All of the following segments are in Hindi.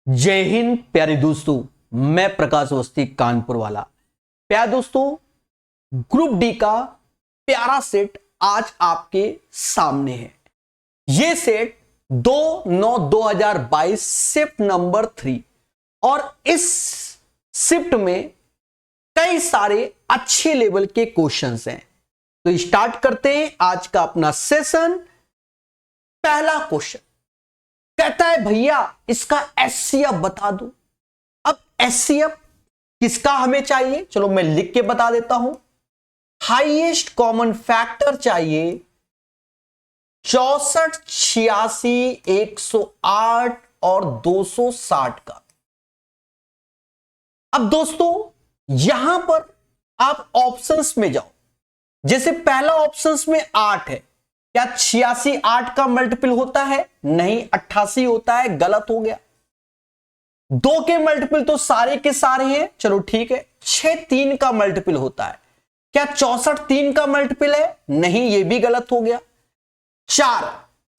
जय हिंद प्यारे दोस्तों। मैं प्रकाश अवस्थी कानपुर वाला। प्यारे दोस्तों, ग्रुप डी का प्यारा सेट आज आपके सामने है। यह सेट 2/9/2022 शिफ्ट नंबर 3 और इस शिफ्ट में कई सारे अच्छे लेवल के क्वेश्चंस हैं। तो स्टार्ट करते हैं आज का अपना सेशन। पहला क्वेश्चन कहता है भैया इसका एचसीएफ बता दो। अब एचसीएफ किसका हमें चाहिए, चलो मैं लिख के बता देता हूं। हाईएस्ट कॉमन फैक्टर चाहिए 64, 86, 108 और 260 का। अब दोस्तों यहां पर आप ऑप्शंस में जाओ। जैसे पहला ऑप्शंस में 8 है, क्या 86 8 का मल्टीपल होता है? नहीं, 88 होता है, गलत हो गया। 2 के मल्टीपल तो सारे के सारे हैं, चलो ठीक है। 6 3 का मल्टीपल होता है, क्या 64 3 का मल्टीपल है? नहीं, यह भी गलत हो गया। 4,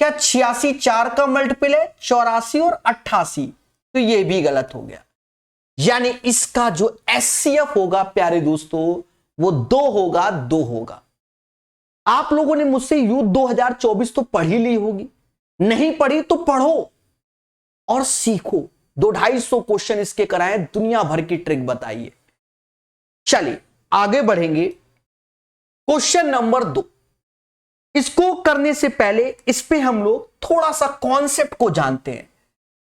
क्या 86 4 का मल्टीपल है? 84 और 88, तो यह भी गलत हो गया। यानी इसका जो एचसीएफ होगा प्यारे दोस्तों वो 2 होगा, 2 होगा। आप लोगों ने मुझसे यूथ 2024 तो पढ़ी ली होगी, नहीं पढ़ी तो पढ़ो और सीखो। 200-250 क्वेश्चन इसके कराएं, दुनिया भर की ट्रिक बताइए। चलिए आगे बढ़ेंगे। Question number 2। इसको करने से पहले इस पे हम लोग थोड़ा सा कॉन्सेप्ट को जानते हैं।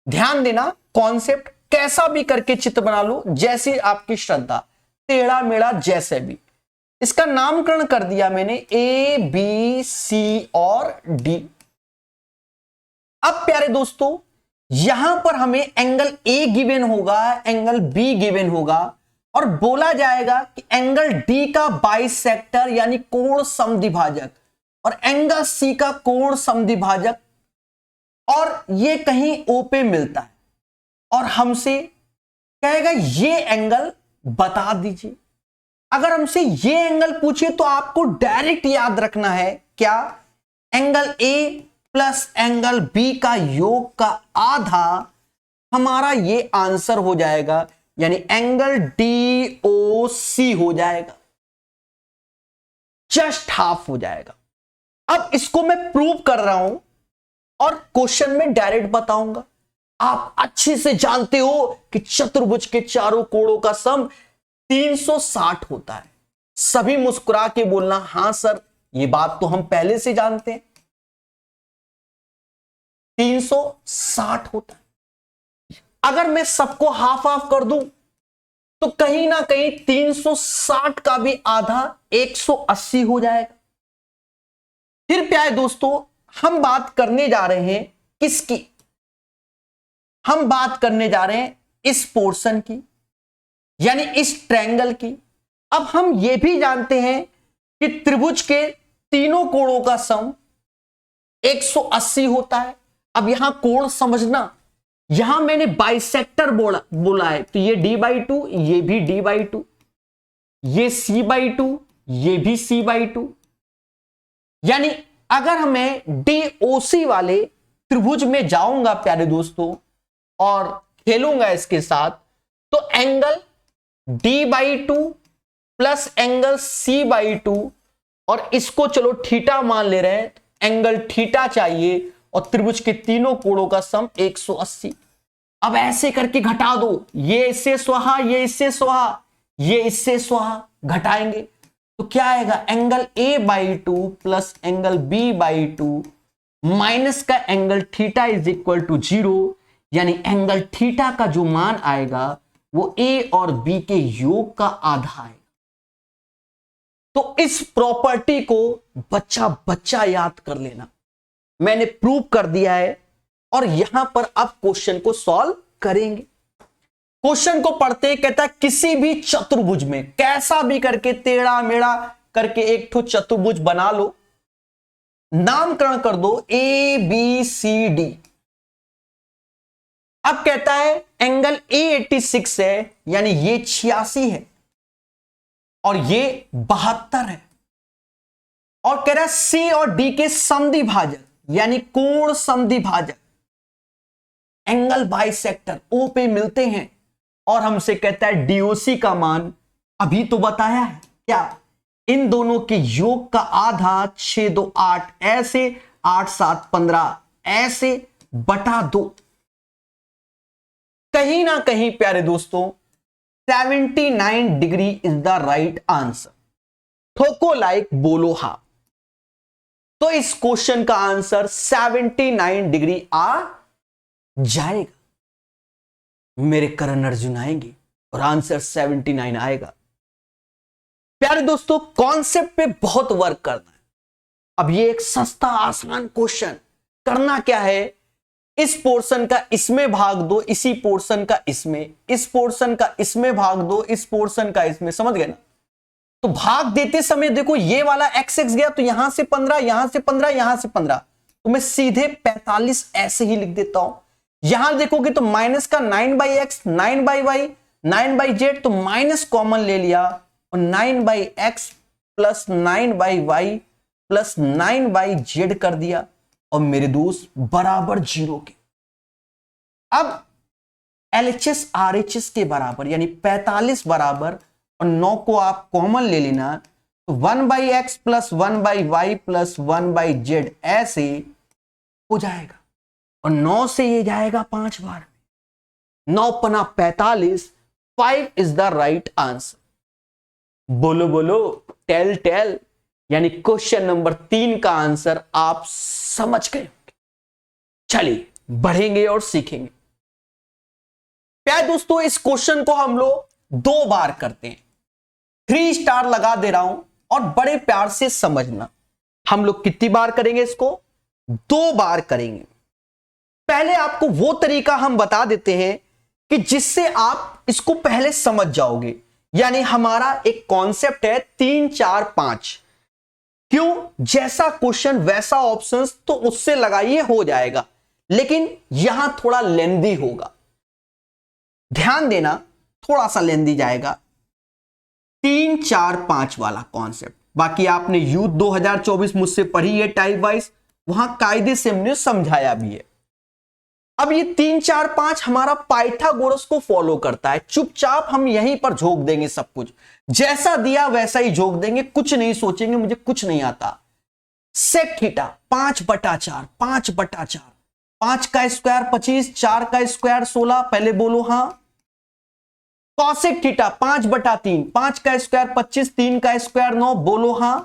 ध्यान देना, कॉन्सेप्ट कैसा भी करके चित्र बना लो, जैसी आपकी श्रद्धा, टेढ़ा मेढ़ा जैसे भी। इसका नामकरण कर दिया मैंने ए बी सी और डी। अब प्यारे दोस्तों यहां पर हमें एंगल ए गिवन होगा, एंगल बी गिवन होगा और बोला जाएगा कि एंगल डी का बाइसेक्टर यानी कोण समद्विभाजक और एंगल सी का कोण समद्विभाजक, और ये कहीं ओ पे मिलता है और हमसे कहेगा ये एंगल बता दीजिए। अगर हमसे ये एंगल पूछे तो आपको डायरेक्ट याद रखना है क्या, angle A plus angle B का योग का आधा हमारा ये आंसर हो जाएगा, यानी एंगल DOC हो जाएगा, जस्ट हाफ हो जाएगा। अब इसको मैं प्रूव कर रहा हूं और क्वेश्चन में डायरेक्ट बताऊंगा। आप अच्छे से जानते हो कि चतुर्भुज के चारों कोणों का सम 360 होता है। सभी मुस्कुरा के बोलना हां सर, ये बात तो हम पहले से जानते हैं, 360 होता है। अगर मैं सबको हाफ हाफ कर दूं तो कहीं ना कहीं 360 का भी आधा 180 हो जाएगा। फिर प्यारे दोस्तों हम बात करने जा रहे हैं किसकी, हम बात करने जा रहे हैं इस पोर्शन की, यानी इस ट्रायंगल की। अब हम यह भी जानते हैं कि त्रिभुज के तीनों कोणों का सम 180 होता है। अब यहां कोण समझना, यहां मैंने बाइसेक्टर बोला है, तो ये d/2, ये भी d/2, ये c/2, ये भी c/2। यानी अगर हमें DOC वाले त्रिभुज में जाऊंगा प्यारे दोस्तों और खेलूंगा इसके साथ, तो angle d/2 plus angle c/2, और इसको चलो थीटा मान ले रहे हैं, एंगल थीटा चाहिए और त्रिभुज के तीनों कोणों का सम 180। अब ऐसे करके घटा दो, ये इससे स्वाहा, ये इससे स्वाहा, ये इससे स्वाहा, घटाएंगे तो क्या आएगा, angle A/2 plus angle B/2 minus का angle theta is equal to 0, यानी एंगल थीटा का जो मान आएगा वो A और B के योग का आधा है। तो इस प्रॉपर्टी को बच्चा बच्चा याद कर लेना, मैंने प्रूव कर दिया है। और यहां पर अब क्वेश्चन को सॉल्व करेंगे। क्वेश्चन को पढ़ते कहता है किसी भी चतुर्भुज में कैसा भी करके टेढ़ा मेढ़ा करके एक ठो चतुर्भुज बना लो, नामकरण कर दो ABCD। अब कहता है एंगल A86 है, यानी ये 86 है और ये 72 है, और कह रहा है C और D के समद्विभाजक यानी कोण समद्विभाजक एंगल बाइसेक्टर ओ पे मिलते हैं और हमसे कहता है डीओसी का मान अभी तो बताया है क्या, इन दोनों के योग का आधा 6 2 8 ऐसे 8 7 15 ऐसे बटा 2। कहीं ना कहीं प्यारे दोस्तों 79 degree is the right answer. ठोको लाइक बोलो हां। तो इस क्वेश्चन का आंसर 79 डिग्री आ जाएगा। मेरे करण अर्जुन आएंगे और आंसर 79 आएगा। प्यारे दोस्तों कॉन्सेप्ट पे बहुत वर्क करना है। अब ये एक सस्ता आसान क्वेश्चन, करना क्या है, इस पोर्शन का इसमें भाग दो, इसी पोर्शन का इसमें, इस पोर्शन का इसमें भाग दो, इस पोर्शन का इसमें, समझ गए ना। तो भाग देते समय देखो ये वाला एक्स एक्स गया तो यहां से 15, यहां से 15, यहां से 15, तो मैं सीधे 45 ऐसे ही लिख देता हूं। यहां देखोगे तो माइनस का 9/x, 9/y, 9/z, तो माइनस कॉमन ले लिया और 9/x plus 9/y plus 9/z कर दिया और मेरे दोस्त बराबर 0 के। अब LHS RHS के बराबर यानी 45 बराबर और 9 को आप कॉमन ले लेना तो 1/x plus 1/y plus 1/z ऐसे हो जाएगा और 9 से ये जाएगा 5 बार, 9 पना 45, 5 इज द राइट आंसर। बोलो बोलो टेल टेल, यानी क्वेश्चन नंबर 3 का आंसर आप समझ गए। चलिए बढ़ेंगे और सीखेंगे। प्यारे दोस्तों इस क्वेश्चन को हम लोग 2 बार करते हैं, 3 स्टार लगा दे रहा हूं और बड़े प्यार से समझना। हम लोग कितनी बार करेंगे इसको, 2 बार करेंगे। पहले आपको वो तरीका हम बता देते हैं कि जिससे आप इसको पहले समझ जाओगे। यानी हमारा एक कॉन्सेप्ट है 3 4 5। क्यों, जैसा क्वेश्चन वैसा ऑप्शंस, तो उससे लगाइए हो जाएगा, लेकिन यहां थोड़ा लेंदी होगा, ध्यान देना, थोड़ा सा लेंदी जाएगा 3 4 5 वाला कॉन्सेप्ट। बाकी आपने यूथ 2024 मुझसे पढ़ी है टाइप वाइज, वहां कायदे से हमने समझाया भी है। अब ये 3 4 5 हमारा पाइथागोरस को फॉलो करता है। चुपचाप हम यहीं पर झोंक देंगे, सब कुछ जैसा दिया वैसा ही झोंक देंगे, कुछ नहीं सोचेंगे मुझे कुछ नहीं आता। सेक थीटा 5/4, 5/4, 5 का स्क्वायर 25, 4 का स्क्वायर 16, पहले बोलो हां। कॉसेक थीटा 5/3, 5 का स्क्वायर 25, 3 का स्क्वायर 9, बोलो हां।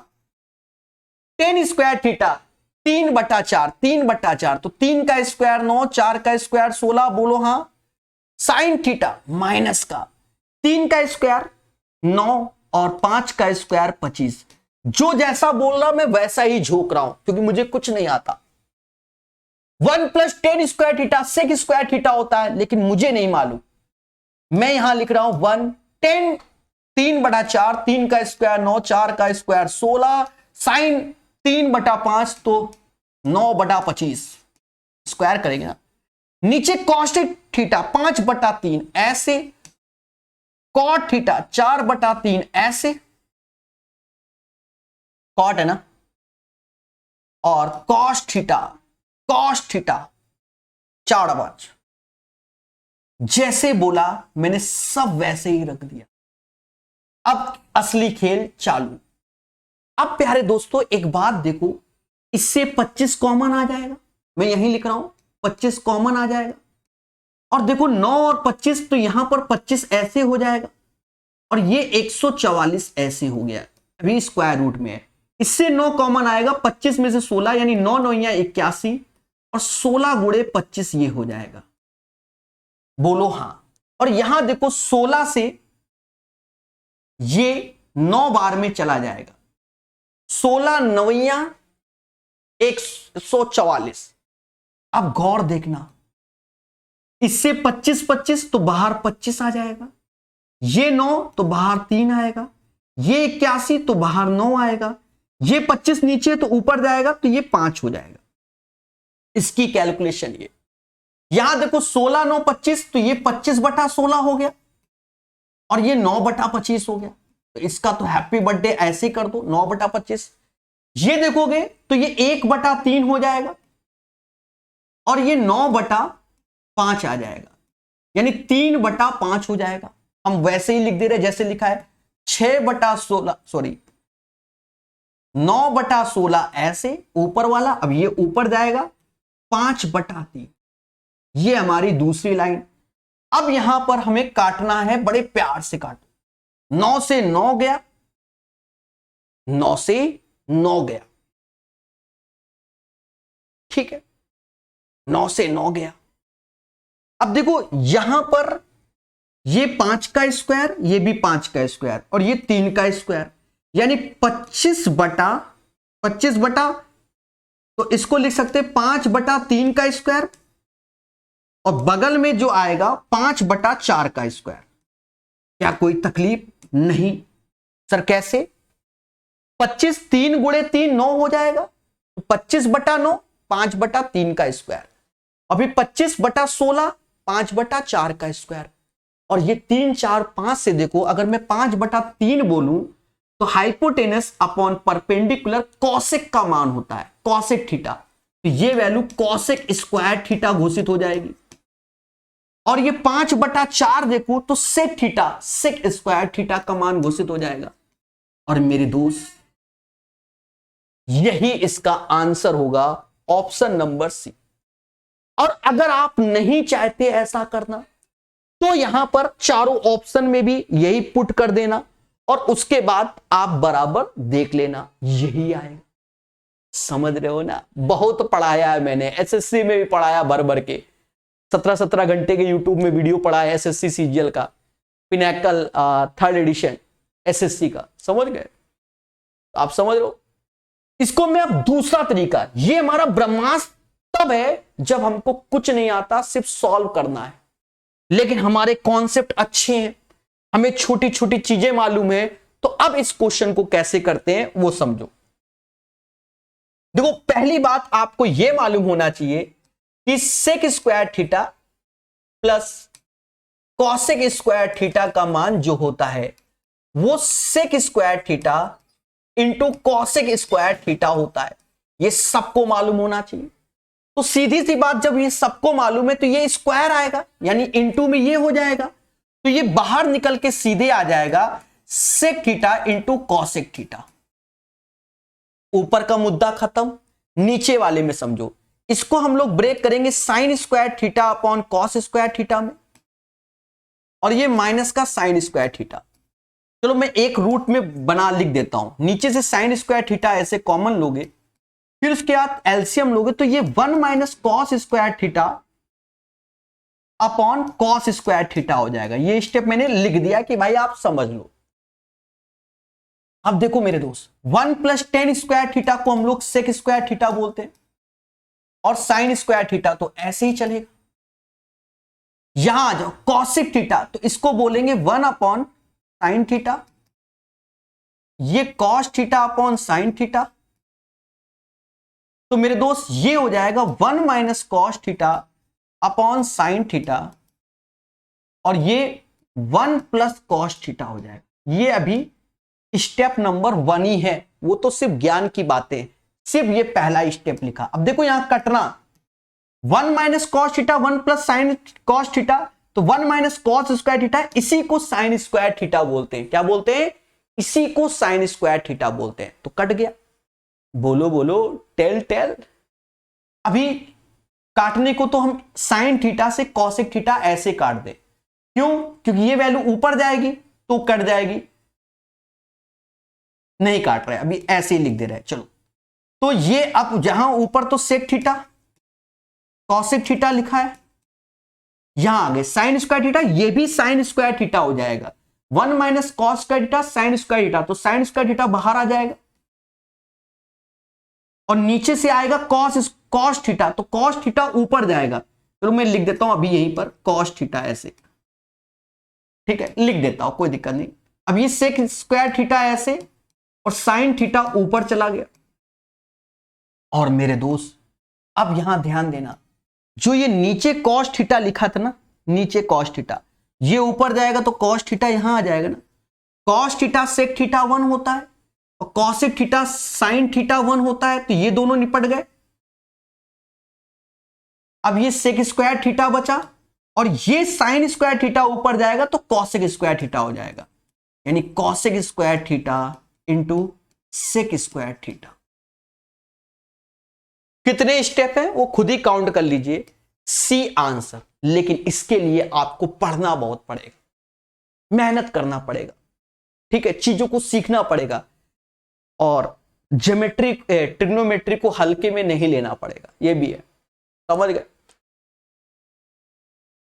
टेन स्क्वायर थीटा 3/4, 3/4, तो 3 का स्क्वायर 9, 4 का स्क्वायर 16, बोलो हां। साइन थीटा माइनस का 3 का स्क्वायर 9 और 5 का स्क्वायर 25। जो जैसा बोल रहा मैं वैसा ही झोंक रहा हूं क्योंकि मुझे कुछ नहीं आता। 1 + 10 square theta sec square theta होता है, लेकिन मुझे नहीं मालूम, मैं यहां लिख रहा हूं 1 10 3/4, 3 का स्क्वायर 9, 4 का स्क्वायर 16, साइन 3/5 तो 9/25 स्क्वायर करेंगे ना। नीचे कॉसेक थीटा 5/3 ऐसे, कॉट थीटा 4/3 ऐसे, कॉट है ना, और कॉस थीटा 4/5। जैसे बोला मैंने सब वैसे ही रख दिया। अब असली खेल चालू। अब प्यारे दोस्तों एक बात देखो, इससे 25 कॉमन आ जाएगा, मैं यहीं लिख रहा हूं 25 कॉमन आ जाएगा। और देखो 9 और 25, तो यहां पर 25 ऐसे हो जाएगा और ये 144 ऐसे हो गया, अभी स्क्वायर रूट में है। इससे 9 कॉमन आएगा, 25 में से 16 यानी 9 9 81 और 16 गुणे 25 ये हो जाएगा, बोलो हां। और यहां देखो 16 से ये 9 बार में चला जाएगा, 16 9 144। अब गौर देखना, इससे 25 25 तो बाहर 25 आ जाएगा, ये 9 तो बाहर 3 आएगा, ये 81 तो बाहर 9 आएगा, ये 25 नीचे तो ऊपर जाएगा तो ये 5 हो जाएगा। इसकी कैलकुलेशन ये, यहां देखो 16 9 25, तो ये 25/16 हो गया और ये 9/25 हो गया। तो इसका तो हैप्पी बर्थडे ऐसे कर दो 9/25। ये देखोगे तो ये 1/3 हो जाएगा और ये 9/25 5 आ जाएगा, यानी 3/5 हो जाएगा। हम वैसे ही लिख दे रहे जैसे लिखा है 6/16, सॉरी 9/16 ऐसे ऊपर वाला, अब ये ऊपर जाएगा 5/3, ये हमारी दूसरी लाइन। अब यहां पर हमें काटना है, बड़े प्यार से काटो। 9 से 9 गया, 9 से 9 गया, ठीक है, 9 से 9 गया। अब देखो यहां पर ये 5 का स्क्वायर, ये भी 5 का स्क्वायर, और ये 3 का स्क्वायर, यानी 25 बटा, तो इसको लिख सकते 5/3 का स्क्वायर, और बगल में जो आएगा 5/4 का स्क्वायर। क्या कोई तकलीफ नहीं? सर कैसे? 25 3 गुणे 3 9 हो जाएगा, 25/9 5/3 का स्क्वायर, अभी 25/16 5/4 का स्क्वायर, और ये 3 4 5 से देखो, अगर मैं 5/3 बोलूं तो हाइपोटेनस अपॉन परपेंडिकुलर कॉसेक का मान होता है, कॉसेक थीटा, तो ये वैल्यू कॉसेक स्क्वायर थीटा घोषित हो जाएगी। और ये 5/4 देखो तो sec theta, sec square theta का मान घोषित हो जाएगा। और मेरे दोस्त यही इसका आंसर होगा, ऑप्शन नंबर सी। और अगर आप नहीं चाहते ऐसा करना तो यहां पर चारों ऑप्शन में भी यही पुट कर देना, और उसके बाद आप बराबर देख लेना, यही आएगा। समझ रहे हो ना? बहुत पढ़ाया है मैंने, एसएससी में भी पढ़ाया भर भर के, 17 घंटे के यूट्यूब में वीडियो पढ़ा है एसएससी सीजीएल का, पिनैकल 3rd एडिशन एसएससी का, समझ गए? आप समझ रहे हो? इसको मैं अब दूसरा तरीका, ये हमारा ब्रह्मास्त्र तब है जब हमको कुछ नहीं आता, सिर्फ सॉल्व करना है, लेकिन हमारे कॉन्सेप्ट अच्छे हैं, हमें छोटी छोटी चीजें मालूम है। तो अब इस क्वेश्चन को कैसे करते हैं वो समझो। देखो पहली बात आपको यह मालूम होना चाहिए कि sec square theta plus cosec square theta का मान जो होता है वो sec square theta into cosec square theta होता है। ये सबको मालूम होना चाहिए। तो सीधी सी बात, जब ये सबको मालूम है तो ये स्क्वायर आएगा, यानी इंटू में ये हो जाएगा, तो ये बाहर निकल के सीधे आ जाएगा sec theta into cosec theta. ऊपर का मुद्दा खत्म, नीचे वाले में समझो। इसको हम लोग ब्रेक करेंगे sine square theta upon cos square theta में, और ये माइनस का साइन स्क्वायर थीटा। चलो मैं एक रूट में बना लिख देता हूं, नीचे से साइन स्क्वायर थीटा ऐसे कॉमन लोगे, फिर उसके बाद एलसीएम लोगे, तो ये 1 minus cos square theta upon cos square theta हो जाएगा। ये स्टेप मैंने लिख दिया कि भाई आप समझ लो। अब देखो मेरे दोस्त, 1 प्लस टेन स्क्वायर थीटा को हम लोग सेक स्क्वायर थीटा बोलते हैं, और साइन स्क्वायर थीटा तो ऐसे ही चलेगा। यहां आ जाओ कॉसेक थीटा, तो इसको बोलेंगे 1 अपॉन साइन थीटा, ये cos theta upon sine theta, तो मेरे दोस्त ये हो जाएगा 1 minus cos theta upon sine theta, और ये 1 प्लस कॉस थीटा हो जाएगा। ये अभी स्टेप नंबर 1 ही है, वो तो सिर्फ ज्ञान की बातें, सिर्फ ये पहला स्टेप लिखा। अब देखो यहां कटना, 1 minus cos theta 1 plus sine cos theta, तो 1 माइनस कॉस स्क्वायर थीटा, इसी को साइन स्क्वायर थीटा बोलते हैं। क्या बोलते हैं? इसी को साइन स्क्वायर थीटा बोलते हैं। तो कट गया, बोलो बोलो, टेल टेल। अभी काटने को तो हम साइन थीटा से कॉसेक थीटा ऐसे काट दे, क्यों? क्योंकि ये वैल्यू ऊपर जाएगी तो कट जाएगी, नहीं काट रहे, अभी ऐसे ही लिख दे रहे। चलो तो ये अब जहां ऊपर तो सेक थीटा कॉसेक थीटा लिखा है, यहां आगे साइन स्क्वायर थीटा, ये भी साइन स्क्वायर थीटा हो जाएगा। 1 minus cos square theta sine square theta, तो साइन स्क्वायर थीटा बाहर आ जाएगा, और नीचे से आएगा कॉस थीटा, तो कॉस थीटा ऊपर जाएगा। तो मैं लिख देता हूं अभी यहीं पर कॉस थीटा ऐसे, ठीक है, लिख देता हूं, कोई दिक्कत नहीं। अब ये सेक स्क्वायर थीटा ऐसे, और साइन थीटा ऊपर चला गया। और मेरे दोस्त अब यहां ध्यान देना, जो ये नीचे कॉस थीटा लिखा था ना, नीचे कॉस थीटा, ये ऊपर जाएगा तो कॉस थीटा यहां आ जाएगा ना। कॉस थीटा सेक थीटा 1 होता है, और कॉसेक थीटा साइन थीटा 1 होता है, तो ये दोनों निपट गए। अब ये सेक स्क्वायर थीटा बचा और ये साइन स्क्वायर थीटा ऊपर जाएगा तो कॉसेक स्क्वायर थीटा हो जाएगा, यानी cosec square theta into sec square theta. कितने स्टेप है वो खुद ही काउंट कर लीजिए, सी आंसर। लेकिन इसके लिए आपको पढ़ना बहुत पड़ेगा, मेहनत करना पड़ेगा, ठीक है, चीजों को सीखना पड़ेगा और ज्योमेट्री ट्रिग्नोमेट्री को हल्के में नहीं लेना पड़ेगा, ये भी है, समझ गए।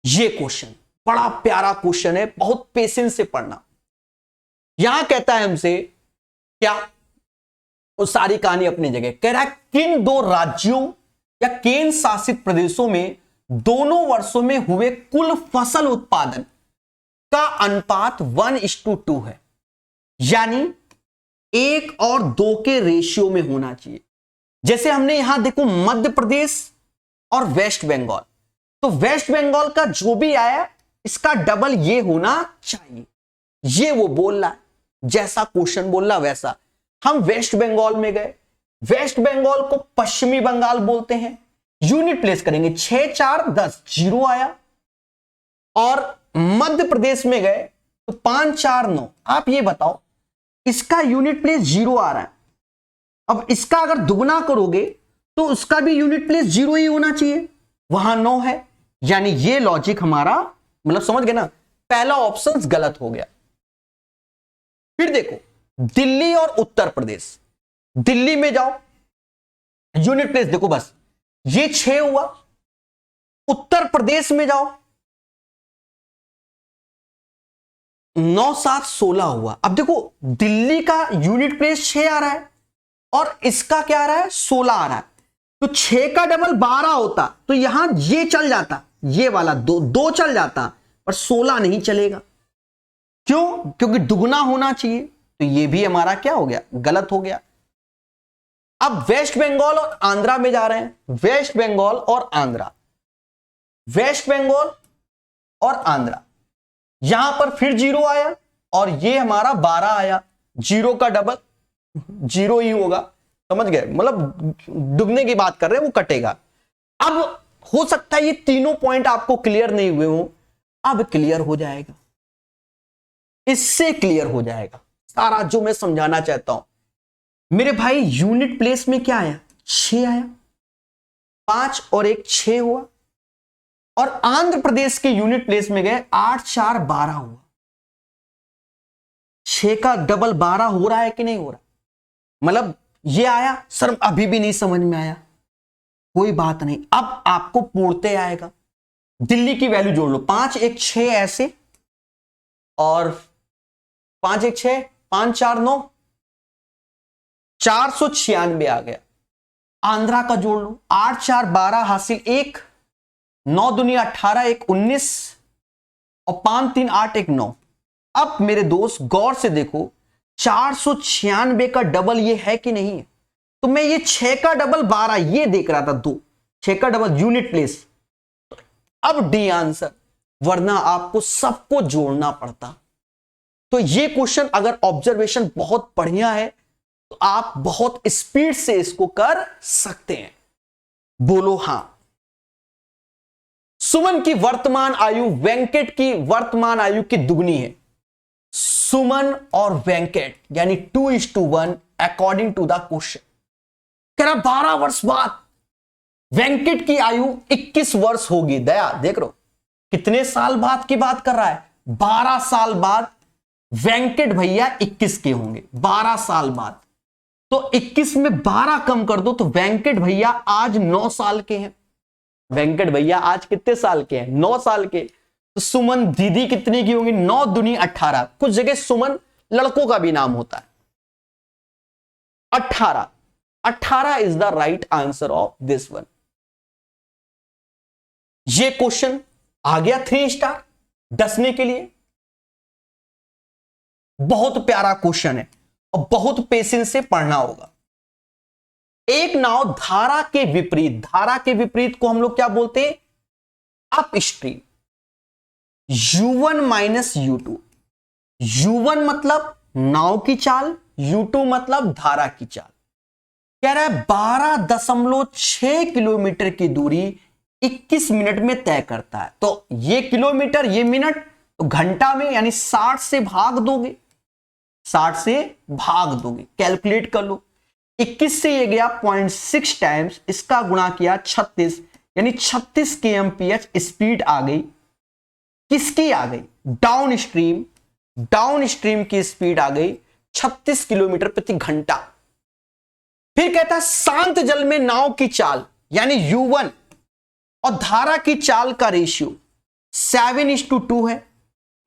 ये क्वेश्चन बड़ा प्यारा क्वेश्चन है, बहुत पेशेंस से पढ़ना। यहां कहता है हमसे क्या, वो सारी कहानी अपनी जगह कह रहा है, किन दो राज्यों या केंद्र शासित प्रदेशों में दोनों वर्षों में हुए कुल फसल उत्पादन का अनुपात 1:2 है, यानी 1 और 2 के रेशियो में होना चाहिए। जैसे हमने यहां देखो मध्य प्रदेश और वेस्ट बंगाल, तो वेस्ट बंगाल का जो भी आया इसका डबल ये होना चाहिए, ये वो बोल रहा है, जैसा क्वेश्चन बोल रहा वैसा। हम वेस्ट बंगाल में गए, वेस्ट बंगाल को पश्चिमी बंगाल बोलते हैं, यूनिट प्लेस करेंगे 6 4 10 0 आया। और मध्य प्रदेश में गए तो 5 4 9। आप ये बताओ इसका यूनिट प्लेस 0 आ रहा है, अब इसका अगर दुगना करोगे तो उसका भी यूनिट प्लेस 0 ही होना चाहिए, वहां 9 है, यानी ये लॉजिक हमारा, मतलब समझ गए ना, पहला ऑप्शन गलत हो गया। फिर देखो दिल्ली और उत्तर प्रदेश, दिल्ली में जाओ यूनिट प्लेस देखो बस ये 6 हुआ, उत्तर प्रदेश में जाओ 9 7 16 हुआ। अब देखो दिल्ली का यूनिट प्लेस 6 आ रहा है और इसका क्या आ रहा है 16 आ रहा है, तो 6 का डबल 12 होता तो यहां ये चल जाता, ये वाला 2 चल जाता, पर 16 नहीं चलेगा। क्यों? क्योंकि दुगना होना चाहिए, तो ये भी हमारा क्या हो गया, गलत हो गया। अब वेस्ट बंगाल और आंध्रा में जा रहे हैं, वेस्ट बंगाल और आंध्रा, वेस्ट बंगाल और आंध्रा, यहां पर फिर 0 आया और ये हमारा 12 आया, 0 का डबल 0 ही होगा, समझ गए, मतलब दुगने की बात कर रहे हैं, वो कटेगा। अब हो सकता है ये तीनों पॉइंट आपको क्लियर नहीं हुए हो, अब क्लियर हो जाएगा, इससे क्लियर हो जाएगा सारा जो मैं समझाना चाहता हूं। मेरे भाई यूनिट प्लेस में क्या आया 6 आया, 5 और 1 6 हुआ, और आंध्र प्रदेश के यूनिट प्लेस में गए 8 4 12 हुआ। 6 का डबल 12 हो रहा है कि नहीं हो रहा, मतलब ये आया सर, अभी भी नहीं समझ में आया, कोई बात नहीं, अब आपको पूर्णतः आएगा। दिल्ली की वैल्यू जोड़ लो, 5 1 6 ऐसे, और 5 1 6 5 4 9 496 आ गया। आंध्रा का जोड़ लो, 8 4 12 हासिल 1, 9 दूनी 18 1 19 और 5 3 8 1 9। अब मेरे दोस्त गौर से देखो 496 का डबल ये है कि नहीं है, तो मैं ये 6 का डबल 12 ये देख रहा था, 2 6 का डबल यूनिट प्लेस, अब डी आंसर, वरना आपको सबको जोड़ना पड़ता। तो ये क्वेश्चन अगर ऑब्जर्वेशन बहुत बढ़िया है तो आप बहुत स्पीड से इसको कर सकते हैं, बोलो हां। सुमन की वर्तमान आयु वेंकट की वर्तमान आयु की दुगनी है। सुमन और वेंकट यानी 2:1 अकॉर्डिंग टू द क्वेश्चन। कह रहा 12 वर्ष बाद वेंकट की आयु 21 वर्ष होगी। दया देख रो कितने साल बाद की बात कर रहा है, 12 साल बाद वेंकट भैया 21 के होंगे, 12 साल बाद। तो 21 में 12 कम कर दो तो वेंकट भैया आज 9 साल के हैं। वेंकट भैया आज कितने साल के हैं, 9 साल के। तो सुमन दीदी कितनी की होंगी, 9 दूनी 18। कुछ जगह सुमन लड़कों का भी नाम होता है। 18 is the right answer of this one. ये क्वेश्चन आ गया 3 स्टार डसने के लिए। बहुत प्यारा क्वेश्चन है और बहुत पेशेंस से पढ़ना होगा। एक नाव धारा के विपरीत, धारा के विपरीत को हम लोग क्या बोलते हैं, up stream. U1 minus U2, U1 मतलब नाव की चाल, U2 मतलब धारा की चाल। कह रहा है 12.6 किलोमीटर की दूरी 21 मिनट में तय करता है। तो ये किलोमीटर, ये मिनट, तो घंटा में यानी 60 से भाग दोगे, 60 से भाग दोगे, कैलकुलेट कर लो। 21 से ये गया 0.6 टाइम्स, इसका गुणा किया 36, यानी 36 kmph स्पीड आ गई। किसकी आ गई? डाउन स्ट्रीम, डाउन स्ट्रीम की स्पीड आ गई 36 किलोमीटर प्रति घंटा। फिर कहता है शांत जल में नाव की चाल यानी U1 और धारा की चाल का रेशियो 7:2 है,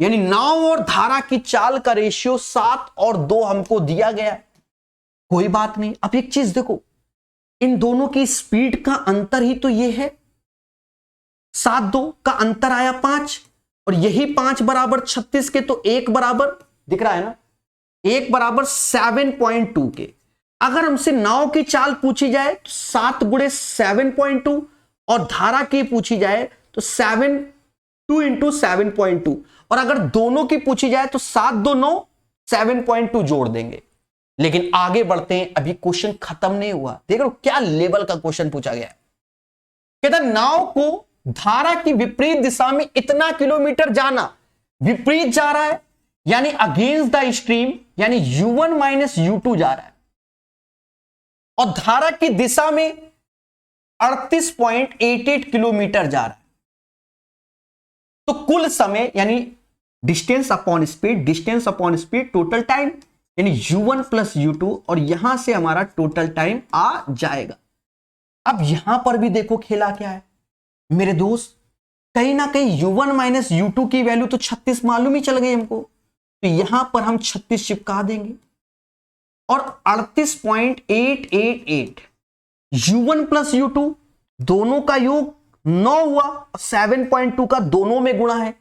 यानी नाव और धारा की चाल का रेशियो 7 और 2 हमको दिया गया है। कोई बात नहीं। अब एक चीज देखो, इन दोनों की स्पीड का अंतर ही तो ये है, 7-2 का अंतर आया 5, और यही 5 बराबर 36 के, तो 1 बराबर दिख रहा है ना, 1 बराबर 7.2 के। अगर हमसे नाव की चाल पूछी जाए तो 7 गुणे 7.2, और धारा की पूछी जाए तो 2 इंटू 7.2, और अगर दोनों की पूछी जाए तो 7 2 9 7.2 जोड़ देंगे। लेकिन आगे बढ़ते हैं, अभी क्वेश्चन खत्म नहीं हुआ। देख लो क्या लेवल का क्वेश्चन पूछा गया है। कहता नाव को धारा की विपरीत दिशा में इतना किलोमीटर जाना, विपरीत जा रहा है यानी अगेंस्ट द स्ट्रीम, यानी U1 माइनस U2 जा रहा है, और धारा की दिशा में 38.88 किलोमीटर जा रहा है। तो कुल समय यानी distance upon speed, distance upon speed total time, यानी U1 प्लस U2, और यहां से हमारा टोटल टाइम आ जाएगा। अब यहां पर भी देखो खेला क्या है मेरे दोस्त, कहीं ना कहीं U1 माइनस U2 की वैल्यू तो 36 मालूम ही चल गई हमको, तो यहां पर हम 36 चिपका देंगे, और 38.888 U1 प्लस U2 दोनों का योग 9 हुआ, और 7.2 का दोनों में गुणा है,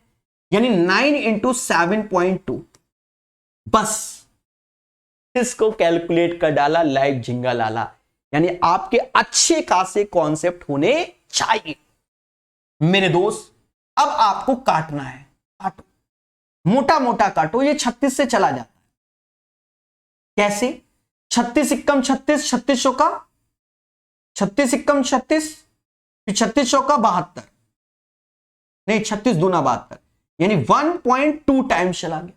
यानी 9 इंटू 7.2। बस इसको कैलकुलेट कर डाला, लाइव झिंगा लाला, यानी आपके अच्छे खासे कॉन्सेप्ट होने चाहिए मेरे दोस्त। अब आपको काटना है, काटो, मोटा मोटा काटो, ये 36 से चला जाता है। कैसे? 36 एकम 36, 36 चौका 36 एकम 36, फिर 36 चौका 72, नहीं 36 दूना 72, यानी 1.2 टाइम्स चला गया।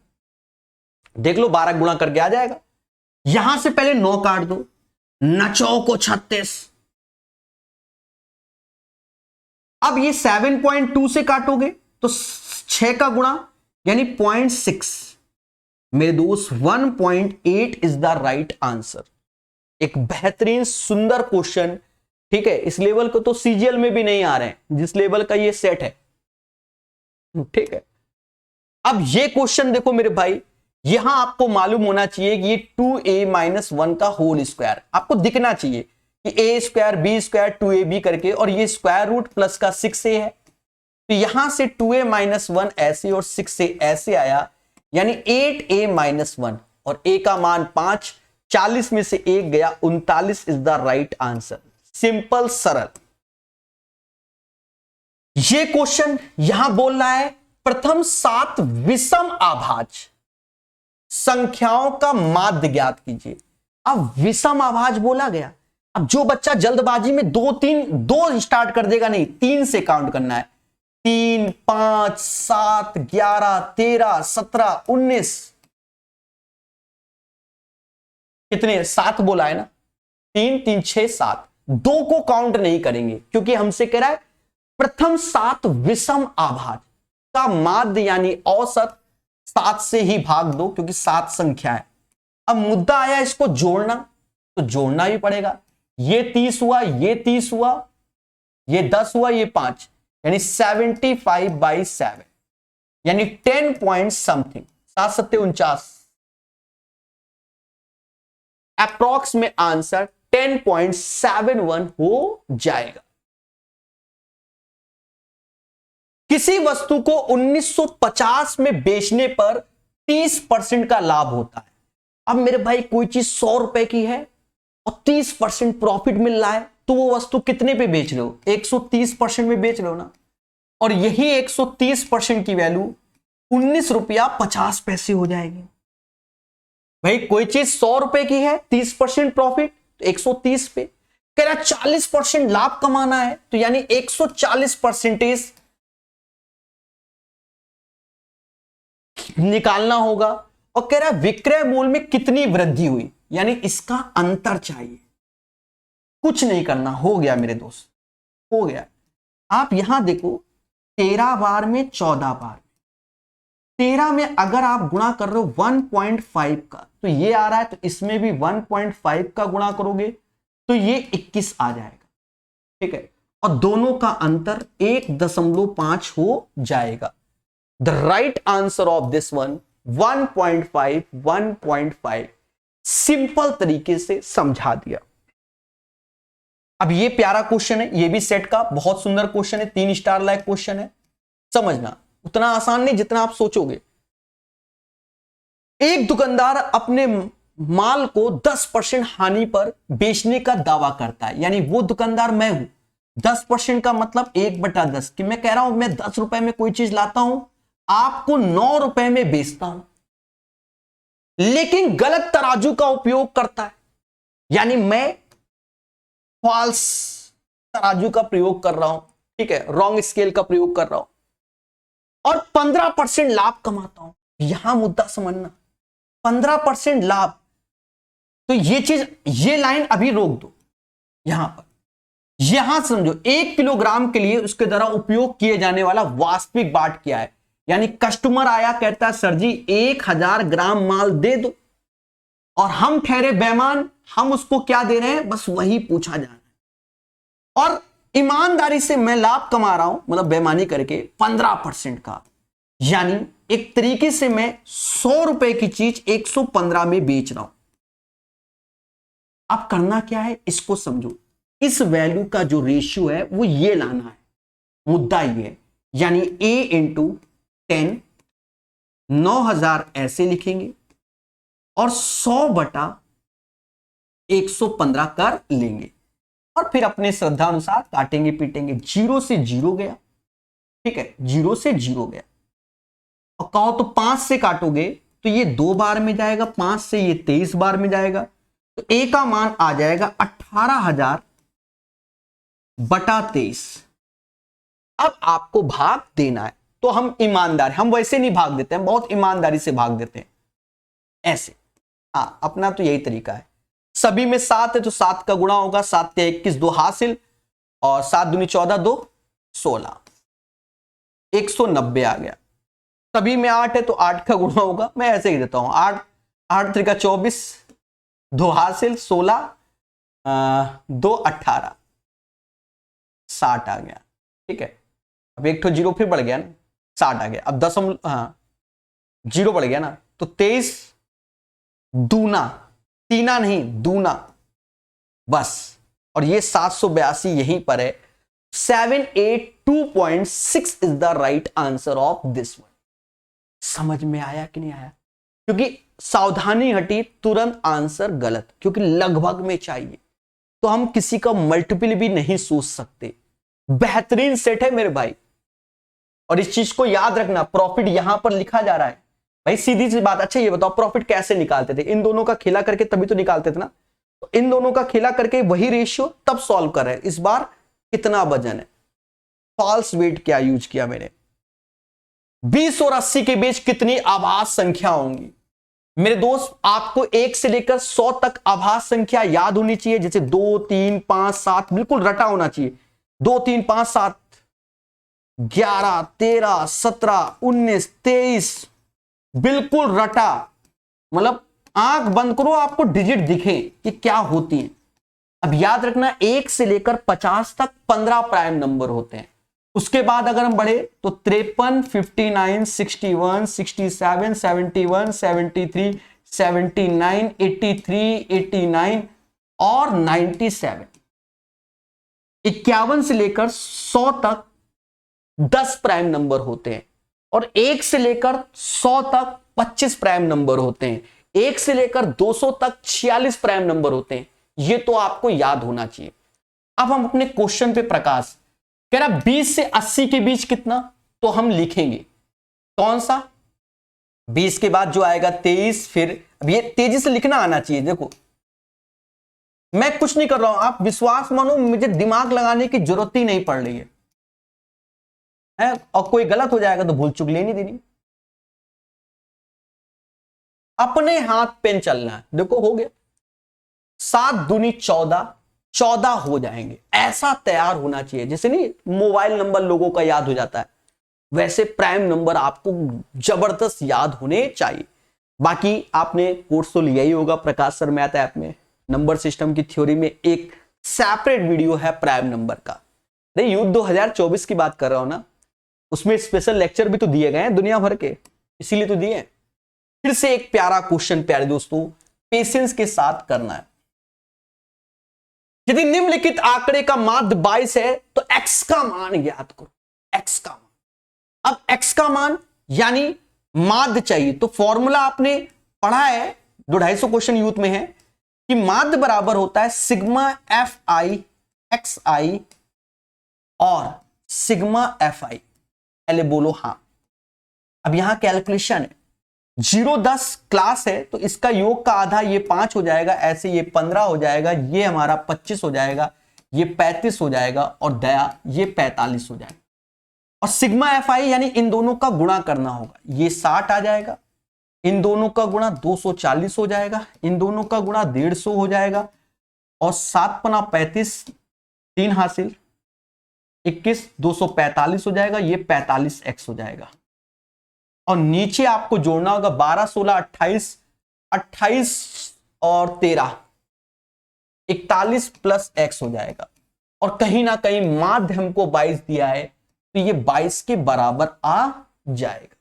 देख लो 12 गुणा करके आ जाएगा। यहां से पहले 9 काट दो, 9 को 36। अब ये 7.2 से काटोगे तो 6 का गुणा यानी 0.6। मेरे दोस्त 1.8 इज द राइट आंसर। एक बेहतरीन सुंदर क्वेश्चन, ठीक है। इस लेवल को तो सीजीएल में भी नहीं आ रहे हैं, जिस लेवल का ये सेट है, ठीक है। अब ये क्वेश्चन देखो मेरे भाई, यहां आपको मालूम होना चाहिए कि ये 2a-1 का होल स्क्वायर आपको दिखना चाहिए कि a square b square 2ab करके, और ये स्क्वायर रूट प्लस का 6a है, तो यहां से 2a-1 ऐसे और 6a ऐसे आया, यानी 8a-1, और a का मान 5, 40 में से 1 गया, 39 is the right answer. Simple सरल। ये क्वेश्चन यहां बोल रहा है प्रथम 7 विषम अभाज्य संख्याओं का माध्य ज्ञात कीजिए। अब विषम अभाज्य बोला गया, अब जो बच्चा जल्दबाजी में 2 स्टार्ट कर देगा, नहीं 3 से काउंट करना है, 3 5 7 11 13 17 19, कितने 7 बोला है ना, 3 3 6 7, 2 को काउंट नहीं करेंगे क्योंकि हमसे कह रहा है प्रथम 7 विषम अभाज्य का माध्य यानी औसत 7 से ही भाग दो, क्योंकि 7 संख्या है। अब मुद्दा आया इसको जोड़ना, तो जोड़ना भी पड़ेगा। ये 30 हुआ, ये 30 हुआ, ये 10 हुआ, ये 5, यानी 75/7, यानी 10 पॉइंट समथिंग, 7 7 49, अप्रॉक्स में आंसर 10.71 हो जाएगा। किसी वस्तु को 1950 में बेचने पर 30% का लाभ होता है। अब मेरे भाई कोई चीज 100 रुपए की है और 30% प्रॉफिट मिल रहा है, तो वो वस्तु कितने पे बेच रहे हो? 130% में बेच रहे हो ना। और यही 130% की वैल्यू 19 रुपया 50 पैसे हो जाएगी। भाई कोई चीज 100 रुपए की है, 30% प्रॉफिट, 130 पे, कह रहा 40% लाभ कमाना है, तो यानी 140% निकालना होगा। और कह रहा है विक्रय मूल्य में कितनी वृद्धि हुई, यानी इसका अंतर चाहिए। कुछ नहीं करना, हो गया मेरे दोस्त, हो गया। आप यहां देखो 13 बार में 14 बार, 13 में अगर आप गुणा कर रहे हो 1.5 का, तो ये आ रहा है, तो इसमें भी 1.5 का गुणा करोगे तो ये 21 आ जाएगा। ठीक है, और दोनों का अंतर 1.5 हो जाएगा। The right answer of this one 1.5, 1.5 simple तरीके से समझा दिया। अब ये प्यारा क्वेश्चन है, ये भी सेट का बहुत सुंदर क्वेश्चन है, 3 स्टार लायक क्वेश्चन है। समझना उतना आसान नहीं जितना आप सोचोगे। एक दुकानदार अपने माल को 10% हानि पर बेचने का दावा करता है, यानी वो दुकानदार मैं हूं। 10% का मतलब 1/10 कि मैं कह रहा हूं मैं 10 रुपए में कोई चीज लाता हूं, आपको 9 रुपए में बेचता हूं, लेकिन गलत तराजू का उपयोग करता है, यानी मैं फॉल्स तराजू का प्रयोग कर रहा हूं। ठीक है, रॉन्ग स्केल का प्रयोग कर रहा हूं और 15% लाभ कमाता हूं। यहां मुद्दा समझना, 15% लाभ। तो ये चीज, ये लाइन अभी रोक दो यहां पर। यहां समझो 1 किलोग्राम के लिए उसके द्वारा उपयोग किए जाने वाला वास्तविक बाट क्या है, यानी कस्टमर आया कहता है सर जी 1000 ग्राम माल दे दो, और हम ठहरे बेईमान, हम उसको क्या दे रहे हैं, बस वही पूछा जा रहा है। और ईमानदारी से मैं लाभ कमा रहा हूं, मतलब बेईमानी करके 15% का, यानी एक तरीके से मैं 100 रुपए की चीज 115 में बेच रहा हूं। अब करना क्या है, इसको समझो। इस वैल्यू का जो रेशियो है वो ये लाना है, मुद्दा ये है, यानी A इंटू 10, 9000 ऐसे लिखेंगे और 100/115 कर लेंगे, और फिर अपने श्रद्धा अनुसार काटेंगे पीटेंगे। 0 से 0 गया, ठीक है, 0 से 0 गया, और कहो तो 5 से काटोगे तो ये 2 बार में जाएगा, 5 से ये 23 बार में जाएगा, तो A का मान आ जाएगा 18,000/23। अब आपको भाग देना है, तो हम ईमानदार, हम वैसे नहीं भाग देते हैं, बहुत ईमानदारी से भाग देते हैं ऐसे। हाँ, अपना तो यही तरीका है। सभी में 7 है तो 7 का गुणा होगा, 7 के 21, 2 हासिल, और 7 दूनी 14, 2 16, 190 आ गया। सभी में 8 है तो 8 का गुणा होगा, मैं ऐसे ही देता हूं, 8 8 3 का 24, 2 हासिल, 16, 2 18, 60 आ गया। ठीक है, अब एक तो 0 फिर बढ़ गया ना, 60 आ गया। अब 0 बढ़ गया ना, तो 23 दूना, तीना नहीं दूना, बस। और ये 782 यहीं पर है। 782.6 is the right answer of this one. समझ में आया कि नहीं आया? क्योंकि सावधानी हटी, तुरंत आंसर गलत, क्योंकि लगभग में चाहिए, तो हम किसी का मल्टीपल भी नहीं सोच सकते। बेहतरीन सेट है मेरे भाई, और इस चीज को याद रखना। प्रॉफिट यहां पर लिखा जा रहा है भाई, सीधी सी बात। अच्छा ये बताओ प्रॉफिट कैसे निकालते थे? इन दोनों का खेला करके तभी तो निकालते थे ना, तो इन दोनों का खेला करके वही रेशियो तब सॉल्व कर रहे हैं। इस बार कितना वजन है, फॉल्स वेट क्या यूज किया मैंने। 20 और 80 के बीच कितनी आभास संख्या होंगी? मेरे दोस्त आपको 1 से लेकर 100 तक आभास संख्या याद होनी चाहिए, जैसे 2 3 5 7, बिल्कुल रटा होना चाहिए। 2 3 5 7, 11 13 17 19 23, बिल्कुल रटा, मतलब आंख बंद करो आपको डिजिट दिखे कि क्या होती है। अब याद रखना 1 से लेकर 50 तक 15 प्राइम नंबर होते हैं। उसके बाद अगर हम बढ़े तो 53 59 61 67 71 73 79 83 89 और 97। 51 से लेकर 100 तक 10 प्राइम नंबर होते हैं, और 1 से लेकर 100 तक 25 प्राइम नंबर होते हैं। 1 से लेकर 200 तक 46 प्राइम नंबर होते हैं। ये तो आपको याद होना चाहिए। अब हम अपने क्वेश्चन पे प्रकाश कह रहा 20 से 80 के बीच कितना, तो हम लिखेंगे कौन सा, 20 के बाद जो आएगा 23, फिर अब ये तेजी से लिखना आना चाहिए। देखो मैं कुछ नहीं कर रहा हूं, आप विश्वास मानो, मुझे दिमाग लगाने की जरूरत ही नहीं पड़ रही है? और कोई गलत हो जाएगा तो भूल चुक लेनी देनी। अपने हाथ पेन चलना है। देखो हो गया, 7 दूनी 14, 14 हो जाएंगे, ऐसा तैयार होना चाहिए। जैसे नहीं मोबाइल नंबर लोगों का याद हो जाता है, वैसे प्राइम नंबर आपको जबरदस्त याद होने चाहिए। बाकी आपने कोर्स तो लिया ही होगा प्रकाश सर मैथ ऐप में, नंबर सिस्टम की थ्योरी में एक सेपरेट वीडियो है प्राइम नंबर का। नहीं, यूथ 2024 की बात कर रहा हूं ना, उसमें स्पेशल लेक्चर भी तो दिए गए हैं दुनिया भर के, इसीलिए तो दिए हैं। फिर से एक प्यारा क्वेश्चन प्यारे दोस्तों, पेशेंस के साथ करना है। यदि निम्नलिखित आंकड़े का माध्य 22 है तो x का मान ज्ञात करो। x का मान, अब x का मान यानी माध्य चाहिए, तो फॉर्मूला आपने पढ़ा है, 250 क्वेश्चन यूथ में है कि माध्य बराबर होता है सिग्मा एफ आई एक्स आई और सिग्मा एफ आई। पहले बोलो हाँ। अब यहां कैलकुलेशन है, 0-10 क्लास है तो इसका योग का आधा ये 5 हो जाएगा, ऐसे ये 15 हो जाएगा, ये हमारा 25 हो जाएगा, ये 35 हो जाएगा और दया ये 45 हो जाएगा। और सिग्मा एफ आई यानी इन दोनों का गुणा करना होगा, ये 60 आ जाएगा, इन दोनों का गुणा 240 हो जाएगा, इन दोनों का गुणा 150 हो जाएगा और 7 पना 35, 3 हासिल 21, 245 हो जाएगा, ये 45x हो जाएगा। और नीचे आपको जोड़ना होगा 12, 16, 28, 28 और 13, 41 प्लस x हो जाएगा। और कहीं ना कहीं माध्य हमको 22 दिया है तो ये 22 के बराबर आ जाएगा,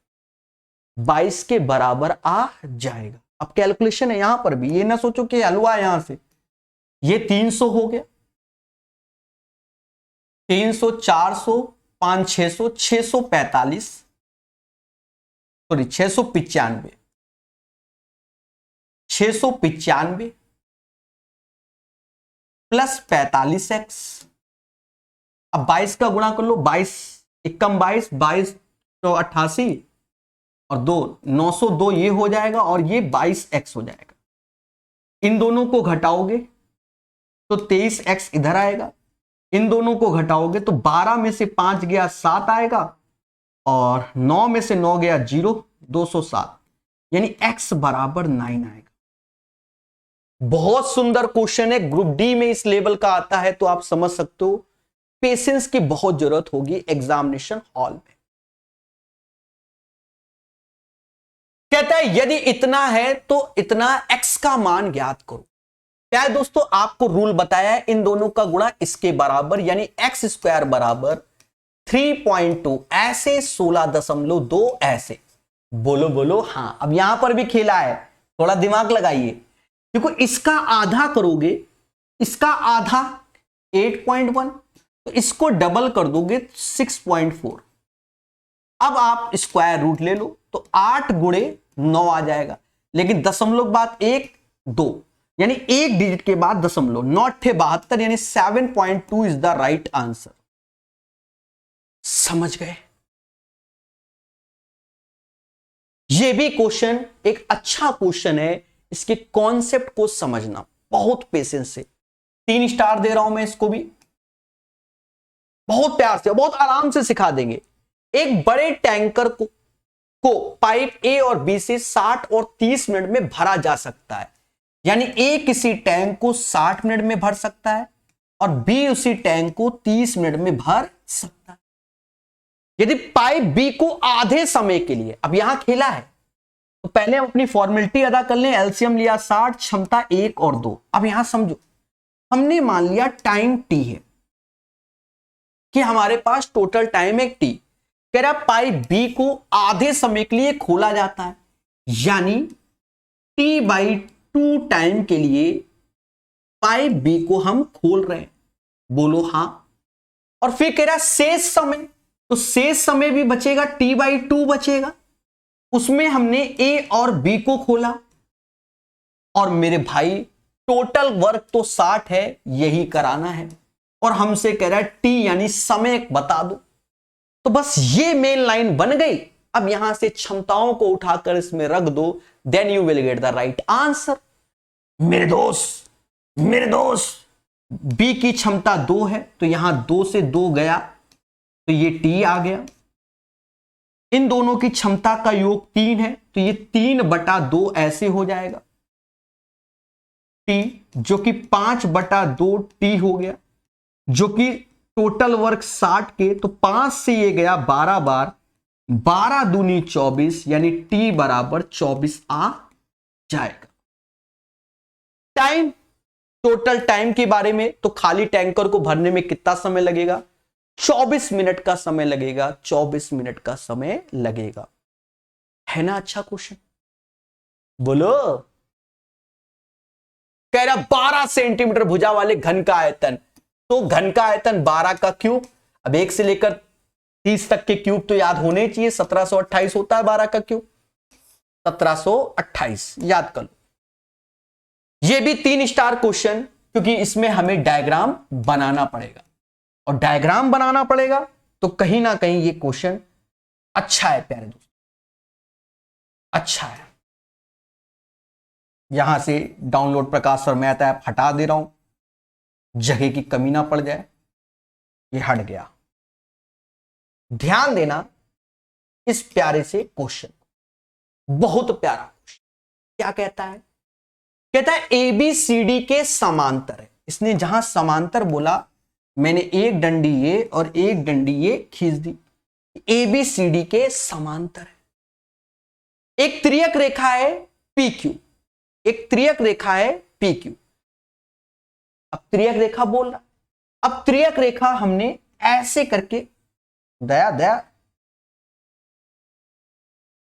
22 के बराबर आ जाएगा। अब कैलकुलेशन है यहां पर भी, ये ना सोचो कि हलवा यहां से, ये 300 हो गया, 300, 400, 5, 600, 645, सॉरी 695, 695 प्लस 45x। अब 22 का गुणा कर लो, 22 एकम 22, 22 तो 88 और 2 902 ये हो जाएगा और ये 22x हो जाएगा। इन दोनों को घटाओगे तो 23x इधर आएगा, इन दोनों को घटाओगे तो 12 में से 5 गया 7 आएगा और 9 में से 9 गया 0, 207, यानी x बराबर 9 आएगा। बहुत सुंदर क्वेश्चन है, ग्रुप डी में इस लेवल का आता है तो आप समझ सकते हो पेशेंस की बहुत जरूरत होगी एग्जामिनेशन हॉल में। कहता है यदि इतना है तो इतना x का मान ज्ञात करो। क्या है दोस्तों, आपको रूल बताया है, इन दोनों का गुणा इसके बराबर यानी x स्क्वायर बराबर 3.2, ऐसे 16.2 ऐसे। बोलो बोलो हाँ। अब यहां पर भी खेला है, थोड़ा दिमाग लगाइए। देखो इसका आधा करोगे, इसका आधा 8.1, तो इसको डबल कर दोगे 6.4। अब आप स्क्वायर रूट ले लो तो 8 गुणे 9 आ जाएगा, लेकिन दशमलव के बाद 1 2 यानी एक डिजिट के बाद दशमलव, नॉट थे 72 यानी 7.2 इज द राइट आंसर। समझ गए? यह भी क्वेश्चन एक अच्छा क्वेश्चन है, इसके कॉन्सेप्ट को समझना बहुत पेशेंस से। 3 स्टार दे रहा हूं मैं इसको भी, बहुत प्यार से बहुत आराम से सिखा देंगे। एक बड़े टैंकर को पाइप ए और बी से 60 और 30 मिनट में भरा जा सकता है, यानी ए किसी टैंक को 60 मिनट में भर सकता है और बी उसी टैंक को 30 मिनट में भर सकता है। यदि पाइप बी को आधे समय के लिए, अब यहां खेला है तो पहले हम अपनी फॉर्मेलिटी अदा कर लें, एलसीएम लिया 60, क्षमता 1 और 2। अब यहां समझो, हमने मान लिया टाइम टी है कि हमारे पास टोटल टाइम एक टी। कह रहा पाइप बी को आधे समय के लिए खोला जाता है, यानी t/2 टाइम के लिए पाइप बी को हम खोल रहे हैं। बोलो हां। और फिर कह रहा शेष समय, तो शेष समय भी बचेगा, t/2 बचेगा, उसमें हमने ए और बी को खोला। और मेरे भाई टोटल वर्क तो 60 है, यही कराना है और हमसे कह रहा है टी यानी समय बता दो। तो बस ये मेन लाइन बन गई। अब यहां से क्षमताओं को उठाकर इसमें रख दो, then you will get the right answer. मेरे दोस्त मेरे दोस्त बी की क्षमता 2 है तो यहां 2 से 2 गया तो ये टी आ गया। इन दोनों की क्षमता का योग 3 है तो ये 3/2 ऐसे हो जाएगा टी, जो कि 5/2 टी हो गया, जो कि टोटल वर्क 60 के, तो 5 से ये गया 12 बार, 12 दूनी 24 यानी टी बराबर 24 आ जाएगा। टाइम, टोटल टाइम के बारे में तो खाली टैंकर को भरने में कितना समय लगेगा? 24 मिनट का समय लगेगा, 24 मिनट का समय लगेगा। है ना अच्छा क्वेश्चन? बोलो। कह रहा 12 सेंटीमीटर भुजा वाले घन का आयतन, तो घन का आयतन 12 का क्यूब। अब 1 से लेकर 30 तक के क्यूब तो याद होने चाहिए। 1728 होता है 12 का क्यूब, 1728 याद कर लो। ये भी 3 स्टार क्वेश्चन, क्योंकि इसमें हमें डायग्राम बनाना पड़ेगा, और डायग्राम बनाना पड़ेगा तो कहीं ना कहीं ये क्वेश्चन अच्छा है प्यारे दोस्त, अच्छा है। यहां से डाउनलोड प्रकाश सर मैथ ऐप हटा दे रहा हूं, जगह की कमी ना पड़ जाए। ये हट गया। ध्यान देना इस प्यारे से क्वेश्चन, बहुत प्यारा क्वेश्चन। क्या कहता है? कहता है ABCD के समांतर है। इसने जहां समांतर बोला, मैंने एक डंडी ये और एक डंडी ये खींच दी। ABCD के समांतर है। एक त्रियक रेखा है PQ, एक त्रियक रेखा है PQ। अब त्रियक रेखा बोल रहा, अब त्रियक रेखा हमने ऐसे करके दया दया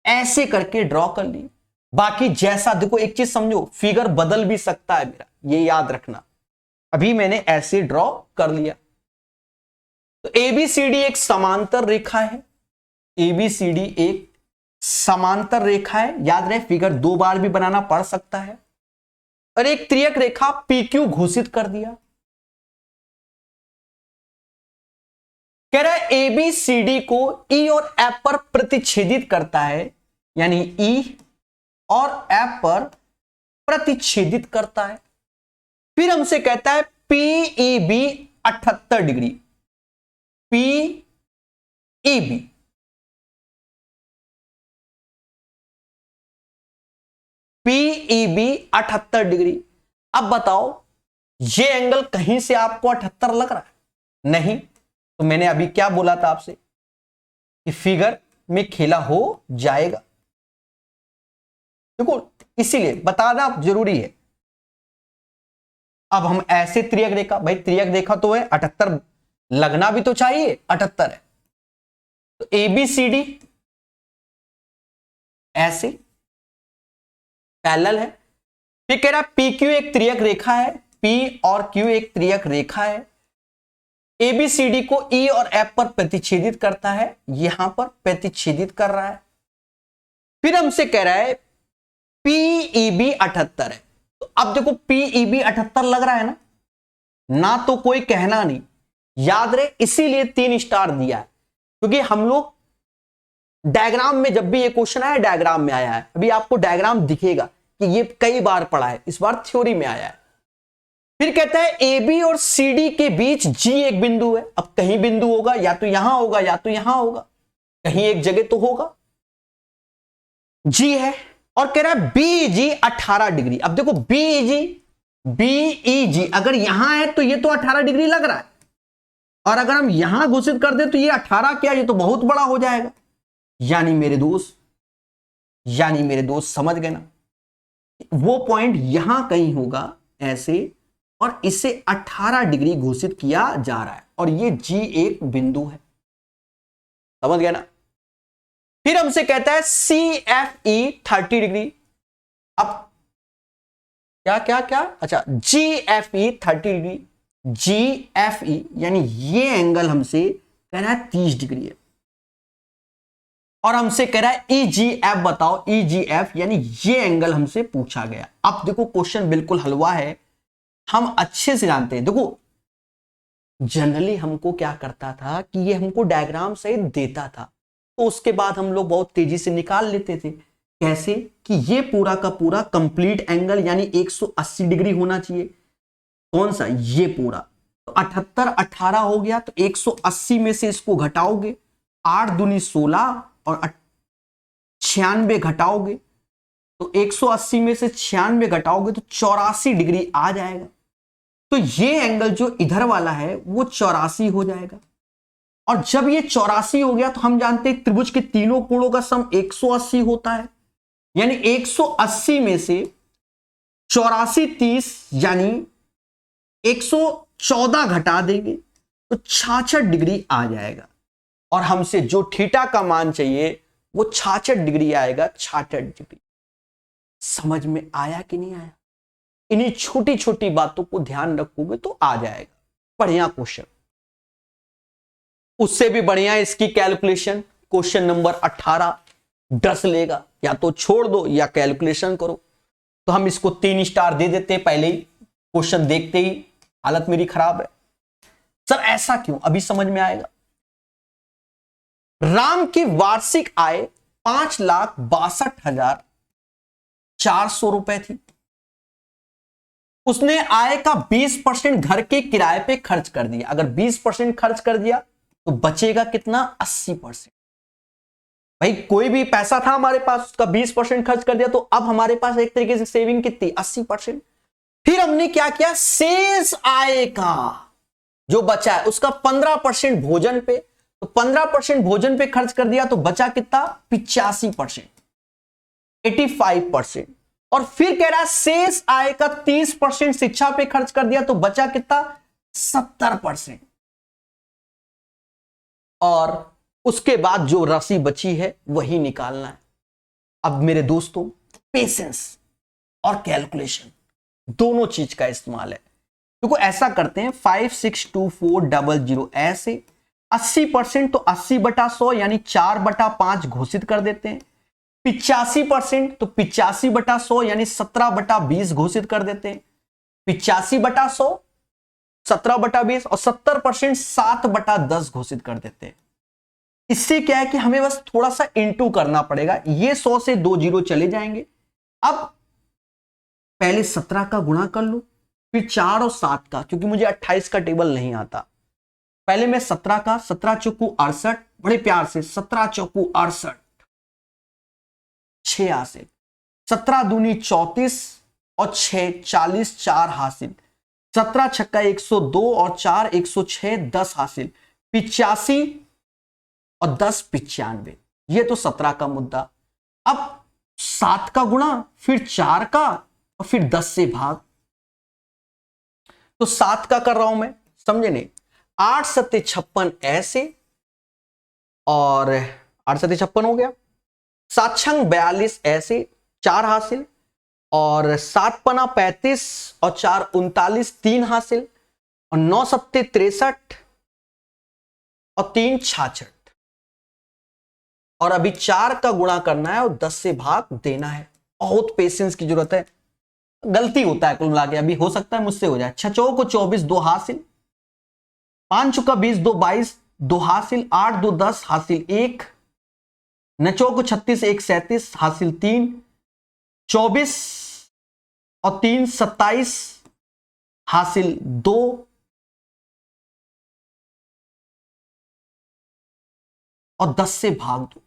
ऐसे करके ड्रॉ कर ली। बाकी जैसा देखो, एक चीज समझो, फिगर बदल भी सकता है मेरा, ये याद रखना। अभी मैंने ऐसे ड्रॉ कर लिया। तो ABCD एक समांतर रेखा है, ABCD एक समांतर रेखा है। याद रहे, फिगर 2 बार भी बनाना पड़ सकता है। और एक त्रियक रेखा PQ घोषित कर दिया। कह रहा है ABCD को E और F पर प्रतिच्छेदित करता है, यानी E और F पर प्रतिच्छेदित करता है। फिर हमसे कहता है PEB 78 degree, PEB PEB 78 degree. अब बताओ, ये एंगल कहीं से आपको 78 लग रहा है? नहीं। तो मैंने अभी क्या बोला था आपसे कि फिगर में खेला हो जाएगा। देखो, इसीलिए बताना जरूरी है। अब हम ऐसे त्रियक रेखा, भाई त्रियक रेखा तो है 78, लगना भी तो चाहिए 78 है। तो ABCD ऐसे पैरेलल है। फिर कह रहा है PQ एक त्रियक रेखा है, P और Q एक त्रियक रेखा है। ABCD को E और F पर प्रतिच्छेदित करता है, यहां पर प्रतिच्छेदित कर रहा है। फिर हमसे कह रहा है PEB 78 है। तो अब देखो PEB 78 लग रहा है ना तो कोई कहना नहीं, याद रहे, इसीलिए 3 स्टार दिया है, क्योंकि हम लोग डायग्राम में जब भी ये क्वेश्चन आया, डायग्राम में आया है। अभी आपको डायग्राम दिखेगा कि ये कई बार पढ़ा है, इस बार थ्योरी में आया है। फिर कहता है AB और CD के बीच G एक बिंदु है। अब कहीं बिंदु होगा, या तो यहां होगा या तो यहां होगा, कहीं एक जगह तो होगा। G है और कह रहा है BEG 18 डिग्री। अब देखो BEG अगर यहां है तो ये तो 18 डिग्री लग रहा है, और अगर हम यहां घोषित कर दे तो ये 18 क्या, ये तो बहुत बड़ा हो जाएगा। यानी मेरे दोस्त समझ गए ना, वो पॉइंट यहां कहीं होगा ऐसे, और इसे 18 डिग्री घोषित किया जा रहा है, और ये G एक बिंदु है। समझ गया ना? फिर हमसे कहता है CFE 30 डिग्री। अब क्या क्या क्या, अच्छा GFE 30 डिग्री, GFE यानी ये एंगल हमसे कह रहा है 30 डिग्री है, और हमसे कह रहा है EGF बताओ, EGF यानी ये एंगल हमसे पूछा गया। अब देखो क्वेश्चन बिल्कुल हलवा है, हम अच्छे से जानते हैं। देखो जनरली हमको क्या करता था कि ये हमको डायग्राम सहित देता था, तो उसके बाद हम लोग बहुत तेजी से निकाल लेते थे। कैसे कि ये पूरा का पूरा कंप्लीट एंगल यानी 180 डिग्री होना चाहिए, कौन सा, ये पूरा। तो 78 18 हो गया, तो 180 में से इसको घटाओगे, 8 दूनी 16 और 96 घटाओगे, तो 180 में से 96 घटाओगे तो 84 डिग्री आ जाएगा। तो ये एंगल जो इधर वाला है वो 84 हो जाएगा। और जब ये 84 हो गया तो हम जानते हैं त्रिभुज के तीनों कोणों का सम 180 होता है, यानी 180 में से 84 30 यानी 114 घटा देंगे तो 66 डिग्री आ जाएगा। और हमसे जो थीटा का मान चाहिए वो 66 डिग्री आएगा, 66 डिग्री। समझ में आया कि नहीं आया? इन्हीं छोटी छोटी बातों को ध्यान रखोगे तो आ जाएगा। बढ़िया क्वेश्चन। उससे भी बढ़िया इसकी कैलकुलेशन क्वेश्चन नंबर 18 10 लेगा, या तो छोड़ दो या कैलकुलेशन करो। तो हम इसको 3 स्टार दे देते हैं, पहले ही क्वेश्चन देखते ही हालत मेरी खराब है। सर ऐसा क्यों, अभी समझ में आएगा। राम की वार्षिक आय 5,62,400 रुपए थी। उसने आय का 20% घर के किराए पे खर्च कर दिया। अगर 20% खर्च कर दिया तो बचेगा कितना, 80%। भाई कोई भी पैसा था हमारे पास, उसका 20% खर्च कर दिया, तो अब हमारे पास एक तरीके से सेविंग कितनी, 80%। फिर हमने क्या किया, शेष आय का जो बचा है उसका 15% भोजन पे, तो 15% भोजन पे खर्च कर दिया तो बचा कितना, 85%, 85%। और फिर कह रहा है शेष आय का 30% शिक्षा पे खर्च कर दिया तो बचा कितना, 70%। और उसके बाद जो राशि बची है वही निकालना है। अब मेरे दोस्तों पेशेंस और कैलकुलेशन दोनों चीज का इस्तेमाल है। देखो ऐसा करते हैं, 562400 ऐसे 80% तो 80/100 यानी 4/5 घोषित कर देते हैं। 85% तो 85/100 यानी 17/20 घोषित कर देते हैं। 85/100 17/20 और 70% 7/10 घोषित कर देते हैं। इससे क्या है कि हमें बस थोड़ा सा इंटू करना पड़ेगा। ये 100 से 2 जीरो चले जाएंगे। अब पहले 17 का गुणा कर लो, फिर 4 और 7 का, क्योंकि मुझे 28 का टेबल नहीं आता। पहले मैं 17 का, 17 चौकू 68, बड़े प्यार से 17 चौकू 68, 6 हासिल, 17 दूनी 34 और 6 40, 4 हासिल, 17 छक्का 102 और 4 106, 10 हासिल, 85 और 10 95। ये तो 17 का मुद्दा। अब 7 का गुणा, फिर 4 का और फिर 10 से भाग। तो 7 का कर रहा हूं मैं, समझे नहीं। 8 सत्ते 56 ऐसे, और 8 सत्ते 56 हो गया। 7 छंग 42 ऐसे, 4 हासिल, और 7 पना 35 और 4 39, 3 हासिल, और 9 सत्ते 63 और 3 66। और अभी 4 का गुणा करना है और 10 से भाग देना है। बहुत पेशेंस की जरूरत है। गलती होता है कुल मिला के, अभी हो सकता है मुझसे हो जाए। 6 चौको 24, 2 हासिल, 5 चौका 20, 2 22, 2 हासिल, 8 2 10 हासिल 1, 9 चौको 36, 1 37 हासिल 3, 24 और 3 27 हासिल 2, और 10 से भाग दो।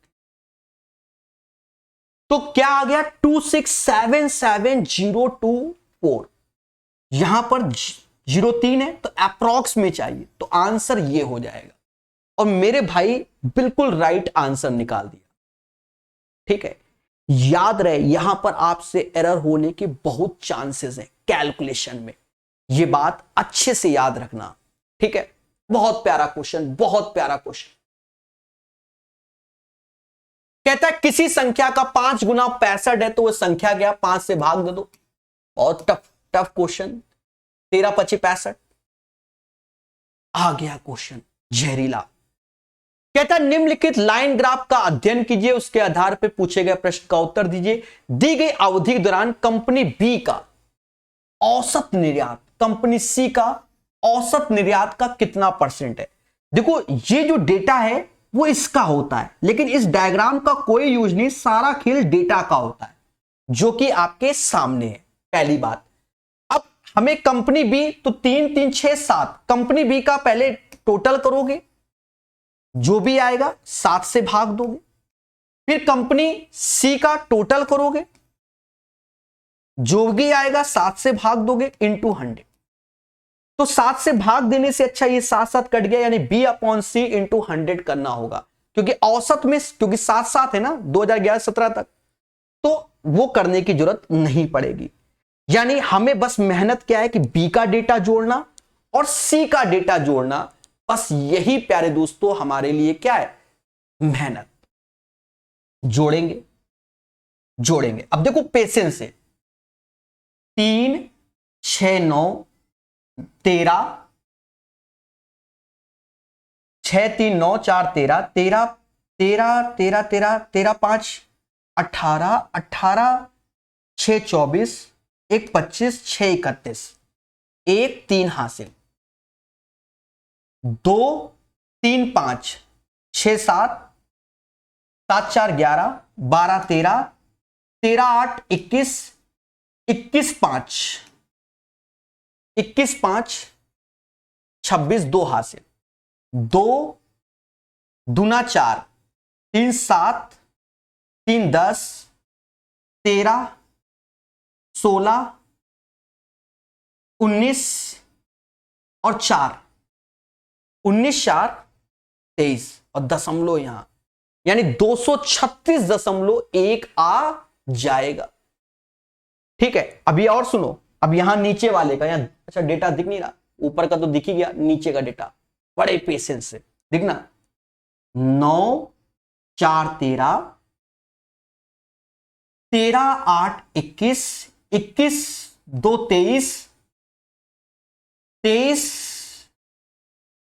तो क्या आ गया, 2677024। यहां पर 03 है तो अप्रॉक्स में चाहिए, तो आंसर ये हो जाएगा। और मेरे भाई बिल्कुल राइट आंसर निकाल दिया। ठीक है, याद रहे यहां पर आपसे एरर होने के बहुत चांसेस हैं कैलकुलेशन में। यह बात अच्छे से याद रखना। ठीक है, बहुत प्यारा क्वेश्चन, बहुत प्यारा क्वेश्चन। कहता है किसी संख्या का 5 गुना 65 है तो वह संख्या क्या, 5 से भाग दे दो। बहुत टफ क्वेश्चन। 13 25 65 आ गया क्वेश्चन जहरीला। कहता है निम्नलिखित लाइन ग्राफ का अध्ययन कीजिए, उसके आधार पर पूछे गए प्रश्न का उत्तर दीजिए। दी गई अवधि के दौरान कंपनी बी का औसत निर्यात, कंपनी सी का औसत निर्यात का कितना परसेंट है। देखो ये जो डेटा है वो इसका होता है, लेकिन इस डायग्राम का कोई यूज नहीं, सारा खेल डेटा का होता है जो कि आपके सामने है। पहली बात। अब हमें कंपनी बी, तो 3 3 6 7, कंपनी बी का पहले टोटल करोगे, जो भी आएगा 7 से भाग दोगे, फिर कंपनी सी का टोटल करोगे, जो भी आएगा 7 से भाग दोगे इंटू 100। तो 7 से भाग देने से अच्छा ये 7 7 कट गया, यानी बी अपॉन सी इंटू 100 करना होगा, क्योंकि औसत में, क्योंकि 7 7 है ना 2011-17 तक, तो वो करने की जरूरत नहीं पड़ेगी। यानी हमें बस मेहनत क्या है कि बी का डेटा जोड़ना और सी का डेटा जोड़ना, बस यही प्यारे दोस्तों हमारे लिए क्या है, मेहनत। जोड़ेंगे जोड़ेंगे, अब देखो पेशेंस से, 3 6 9 13, 6 3 9 4 13, 13 13 13 13 13 5 18, 18 6 24, 1 25, 6 31, 1 3 हासिल, 2 3 5 6 7 7 4 11 12 13 13 8 21 21 5 21 5 26, 2 हासिल, 2 दूना 4, 3 7 3 10 13 16 19 और 4, 19 4 23 और दशमलव यहां, यानी 236.1 आ जाएगा। ठीक है, अभी और सुनो, अब यहां नीचे वाले का, यहां अच्छा डेटा दिख नहीं रहा, ऊपर का तो दिख ही गया, नीचे का डेटा बड़े पेशेंस से दिखना, 9 4 13 13 8 21 21 2 23 23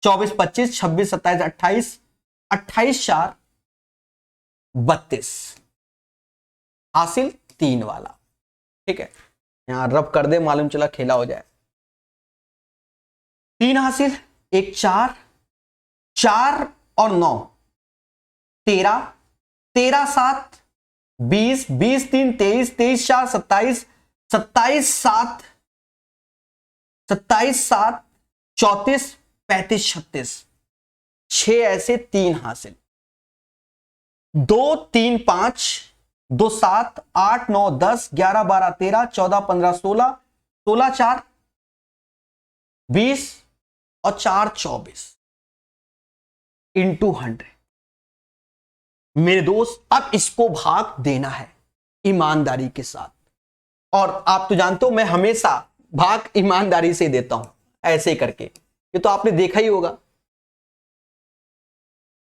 24 25 26 27 28 28 4 32 हासिल 3 वाला। ठीक है, यहां रब कर दे, मालूम चला खेला हो जाए। 3 हासिल, 1 4 4 और 9 13 13 7 20 20 3 23 23 4 27 27 7 27 7 34 35 36, 6 ऐसे 3 हासिल, 2 3 5 2 7 8 9 10 11 12 13 14 15 16 16 4 20 और 4 24 इंटू 100। मेरे दोस्त अब इसको भाग देना है ईमानदारी के साथ, और आप तो जानते हो मैं हमेशा भाग ईमानदारी से देता हूं, ऐसे करके, ये तो आपने देखा ही होगा।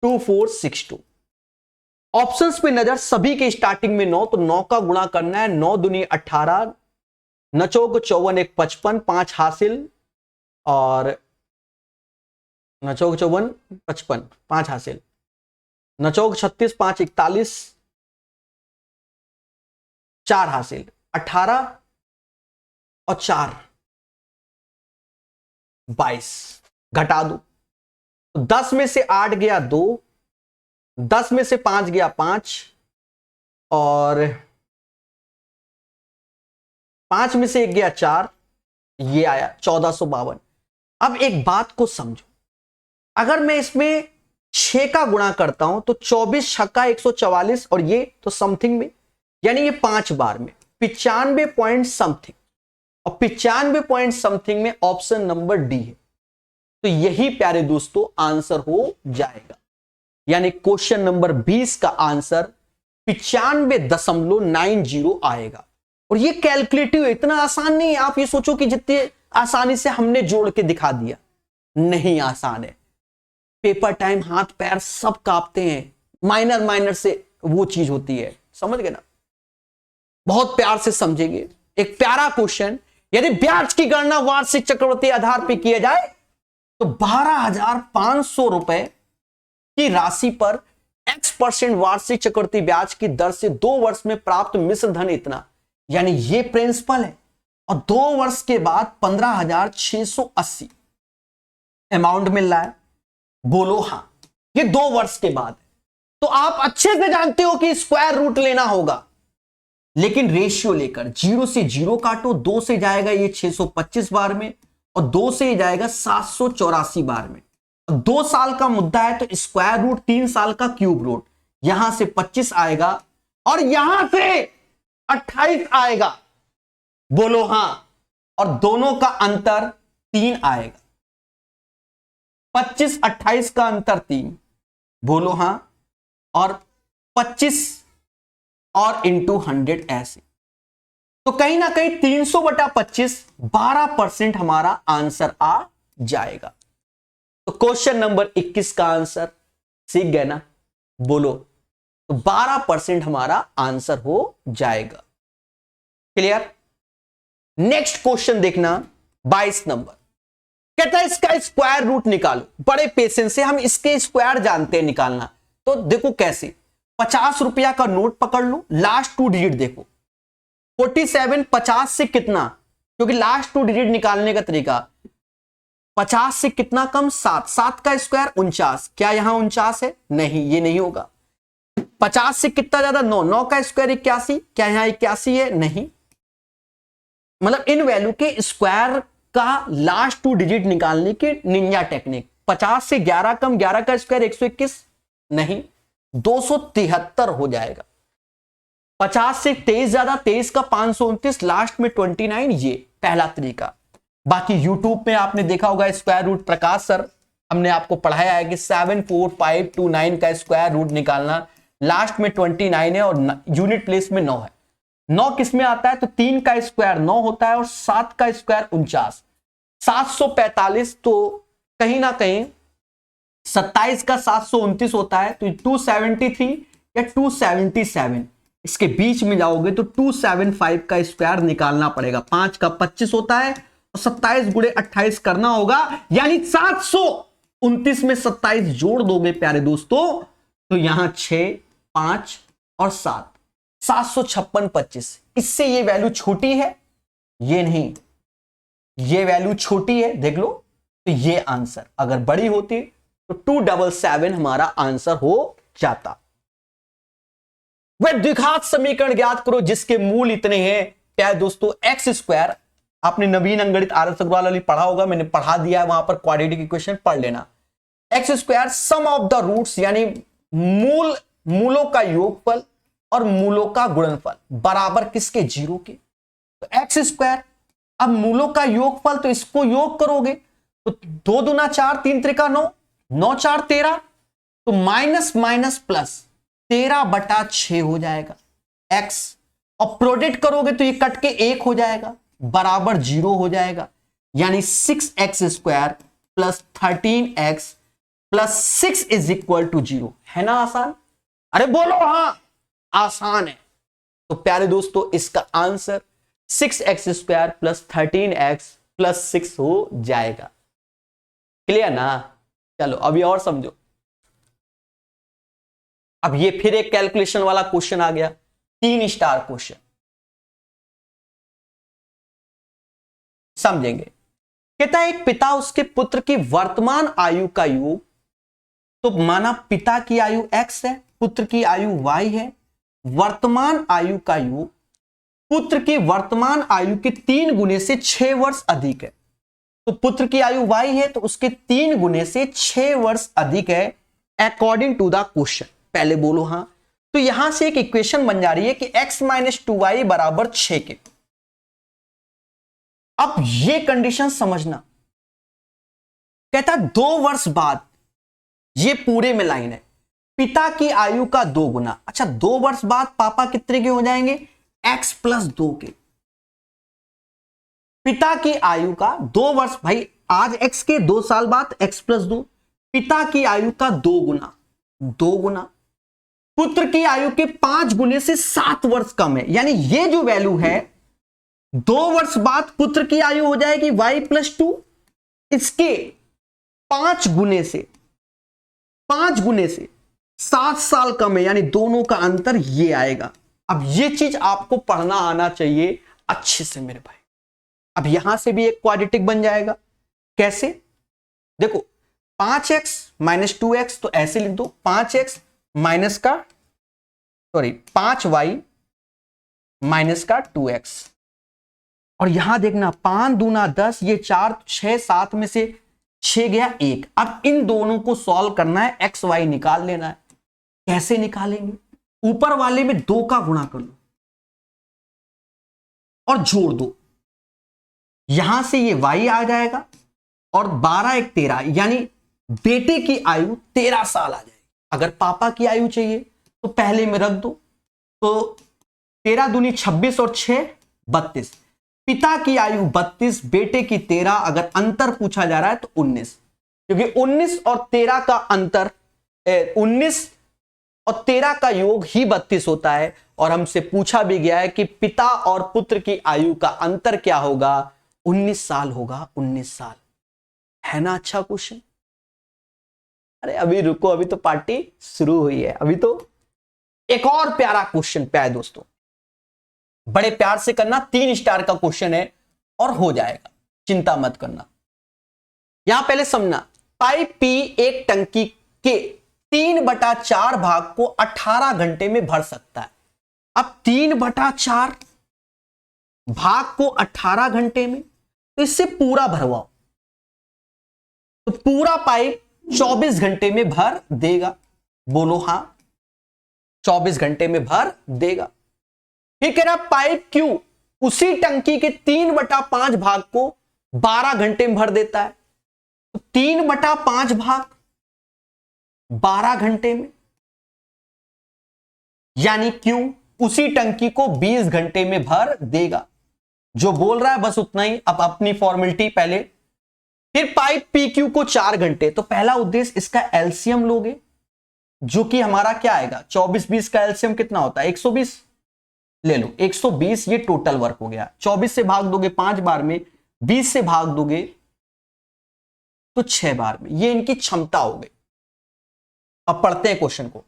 2462 ऑप्शंस पे नजर, सभी के स्टार्टिंग में 9, तो 9 का गुणा करना है, 9 दूनी 18, नचोक 54 1 55, 5 हासिल, और नचोक 54 55 5 हासिल, नचोक 36 5 41 4 हासिल, 18 और 4 22, घटा दो, तो 10 में से 8 गया 2, 10 में से 5 गया 5, और 5 में से 1 गया 4, ये आया 1452। अब एक बात को समझो, अगर मैं इसमें 6 का गुणा करता हूं तो 24 छक्का 144, और ये तो समथिंग में, यानी ये 5 बार में 95 पॉइंट समथिंग, और 95 पॉइंट समथिंग में ऑप्शन नंबर डी है, तो यही प्यारे दोस्तों आंसर हो जाएगा। यानी क्वेश्चन नंबर 20 का आंसर 95.90 आएगा। और ये कैलकुलेटिव इतना आसान नहीं है, आप ये सोचो कि जितने आसानी से हमने जोड़ के दिखा दिया, नहीं आसान है। पेपर टाइम, हाथ पैर सब कांपते हैं, माइनर माइनर से वो चीज होती है, समझ गए ना, बहुत प्यार से समझेंगे। एक प्यारा क्वेश्चन, यदि ब्याज की गणना वार्षिक चक्रवृद्धि आधार पर किया जाए तो 12,500 रुपए की राशि पर x% वार्षिक चक्रवृद्धि ब्याज की दर से 2 वर्ष में प्राप्त मिश्र धन इतना, यानी ये प्रिंसिपल है, और 2 वर्ष के बाद 15,680 अमाउंट मिल रहा है। बोलो हां, ये 2 वर्ष के बाद है। तो आप अच्छे से जानते हो कि स्क्वायर रूट लेना होगा, लेकिन रेशियो लेकर 0 से 0 काटो, 2 से जाएगा ये 625 बार में और 2 से जाएगा 784 बार में। 2 साल का मुद्दा है तो स्क्वायर रूट, 3 साल का क्यूब रूट, यहां से 25 आएगा और यहां से 28 आएगा। बोलो हां। और दोनों का अंतर 3 आएगा। 25 28 का अंतर 3, बोलो हां। और 25 और इंटू 100 ऐसे, तो कहीं ना कहीं 300/25 12% हमारा आंसर आ जाएगा। तो क्वेश्चन नंबर 21 का आंसर सीख गए ना, बोलो, तो 12% हमारा आंसर हो जाएगा। क्लियर। नेक्स्ट क्वेश्चन देखना 22 नंबर, कहता है इसका स्क्वायर रूट निकालो। बड़े पेशेंस से हम इसके स्क्वायर जानते हैं निकालना। तो देखो कैसे, 50 रुपया का नोट पकड़ लो, लास्ट 2 डिजिट देखो, 47 50 से कितना, क्योंकि लास्ट 2 डिजिट निकालने का तरीका 50 से कितना कम 7, 7 का स्क्वायर 49, क्या यहां 49 है? नहीं, ये नहीं होगा। 50 से कितना ज्यादा 9, 9 का स्क्वायर 81, क्या यहां 81 है? नहीं। मतलब इन वैल्यू के स्क्वायर का लास्ट 2 डिजिट निकालने की निंजा टेक्निक। 50 से 11 कम, 11 का स्क्वायर 121, नहीं, 273 हो जाएगा। 50 से 23 ज्यादा, 23 का 529, लास्ट में 29, ये पहला तरीका। बाकी यूट्यूब में आपने देखा होगा स्क्वायर रूट, प्रकाश सर हमने आपको पढ़ाया है कि 74529 का स्क्वायर रूट निकालना, लास्ट में 29 है और यूनिट प्लेस में 9 है। 9 किस में आता है? तो 3 का स्क्वायर 9 होता है और 7 का स्क्वायर 49, 745, तो कहीं ना कहीं 27 का 729 होता है, तो 273 या 277, इसके बीच में जाओगे तो 275 का स्क्वायर निकालना पड़ेगा। 5 का 25 होता है और 27 गुणे 28 करना होगा, यानी 729 में 27 जोड़ दोगे प्यारे दोस्तों, तो यहां 6 5 और 7, 756 25। इससे ये वैल्यू छोटी है, ये नहीं, ये वैल्यू छोटी है, देख लो। तो ये आंसर अगर बड़ी होती तो 277 हमारा आंसर हो जाता। वह द्विघात समीकरण ज्ञात करो जिसके मूल इतने हैं। क्या दोस्तों, एक्स स्क्वायर, आपने नवीन अंगणित आर.एस. अग्रवाल वाली पढ़ा होगा, मैंने पढ़ा दिया है, वहां पर क्वाड्रेटिक इक्वेशन पढ़ लेना। X square sum of the roots, यानी मूलों का योगफल और मूलों का गुणनफल बराबर किसके? 0 के। तो एक्स स्क्वायर, अब मूलों का योगफल, तो इसको योग करोगे तो 2 दूना 4, 3 त्रिका 9, 9 4 13, तो माइनस माइनस प्लस 13/6 हो जाएगा x, और प्रोडक्ट करोगे तो ये कट के 1 हो जाएगा, बराबर 0 हो जाएगा, यानी 6x square plus 13x plus 6 is equal to 0। है ना आसान? अरे बोलो हां, आसान है। तो प्यारे दोस्तों, इसका answer 6x square plus 13x plus 6 हो जाएगा। क्लियर ना? चलो अभी और समझो। अब ये फिर एक कैलकुलेशन वाला क्वेश्चन आ गया, 3 स्टार क्वेश्चन, समझेंगे। कहता है एक पिता उसके पुत्र की वर्तमान आयु का योग, तो माना पिता की आयु x है, पुत्र की आयु y है, वर्तमान आयु का योग पुत्र की वर्तमान आयु के 3 गुने से 6 वर्ष अधिक है। तो पुत्र की आयु y है तो उसके 3 गुने से 6 वर्ष अधिक है अकॉर्डिंग टू द क्वेश्चन। पहले बोलो हां। तो यहां से एक इक्वेशन बन जा रही है कि x - 2y बराबर 6 के। अब ये कंडीशन समझना, कहता 2 वर्ष बाद, ये पूरे में लाइन है, पिता की आयु का 2 गुना। अच्छा, 2 वर्ष बाद पापा कितने के हो जाएंगे? x + 2 के। पिता की आयु का 2 वर्ष, भाई आज x के 2 साल बाद x + 2, पिता की आयु का 2 गुना, 2 गुना, पुत्र की आयु के 5 गुने से 7 वर्ष कम है, यानी ये जो वैल्यू है 2 वर्ष बाद पुत्र की आयु हो जाएगी y + 2, इसके 5 गुने से 7 साल कम है, यानी दोनों का अंतर ये आएगा। अब ये चीज आपको पढ़ना आना चाहिए अच्छे से मेरे भाई। अब यहां से भी एक क्वाड्रेटिक बन जाएगा। कैसे? देखो 5x - 2x, तो ऐसे लिख दो 5y माइनस का 2x। और यहां देखना 5 दूना 10, ये 4 6 7 में से 6 गया 1। अब इन दोनों को सॉल्व करना है, एक्स वाई निकाल लेना है। कैसे निकालेंगे? ऊपर वाले में 2 का गुणा कर लो और जोड़ दो, यहां से ये y आ जाएगा और 12 एक 13, यानी बेटे की आयु 13 साल आ जाएगी। अगर पापा की आयु चाहिए तो पहले में रख दो, तो 13 दूनी 26 और 6 32। पिता की आयु 32, बेटे की 13। अगर अंतर पूछा जा रहा है तो 19, क्योंकि 19 और 13 का अंतर 19 और 13 का योग ही 32 होता है। और हमसे पूछा भी गया है कि पिता और पुत्र की आयु का अंतर क्या होगा? 19 साल होगा। 19 साल है ना? अच्छा क्वेश्चन। अरे अभी रुको, अभी तो पार्टी शुरू हुई है। अभी तो एक और प्यारा क्वेश्चन प्यारे दोस्तों, बड़े प्यार से करना। 3 स्टार का क्वेश्चन है और हो जाएगा, चिंता मत करना। यहां पहले समझना, पाइप पी एक टंकी के 3/4 भाग को 18 घंटे में भर सकता है। अब 3/4 भाग को 18 घंटे में, तो इससे पूरा भरवाओ, तो पूरा पाइप 24 घंटे में भर देगा। बोलो हां, 24 घंटे में भर देगा। फिर कह रहा पाइप क्यू उसी टंकी के 3/5 भाग को 12 घंटे में भर देता है। तो 3/5 भाग 12 घंटे में, यानी क्यू उसी टंकी को 20 घंटे में भर देगा। जो बोल रहा है बस उतना ही। अब अपनी फॉर्मेलिटी पहले। फिर पाइप पी क्यू को 4 घंटे, तो पहला उद्देश्य इसका एलसीएम लोगे, जो कि हमारा क्या आएगा? 24-20 का एलसीएम कितना होता है? 120 ले लो। 120 ये टोटल वर्क हो गया। 24 से भाग दोगे 5 बार में, 20 से भाग दोगे तो 6 बार में। ये इनकी क्षमता हो गई। अब पढ़ते हैं क्वेश्चन को।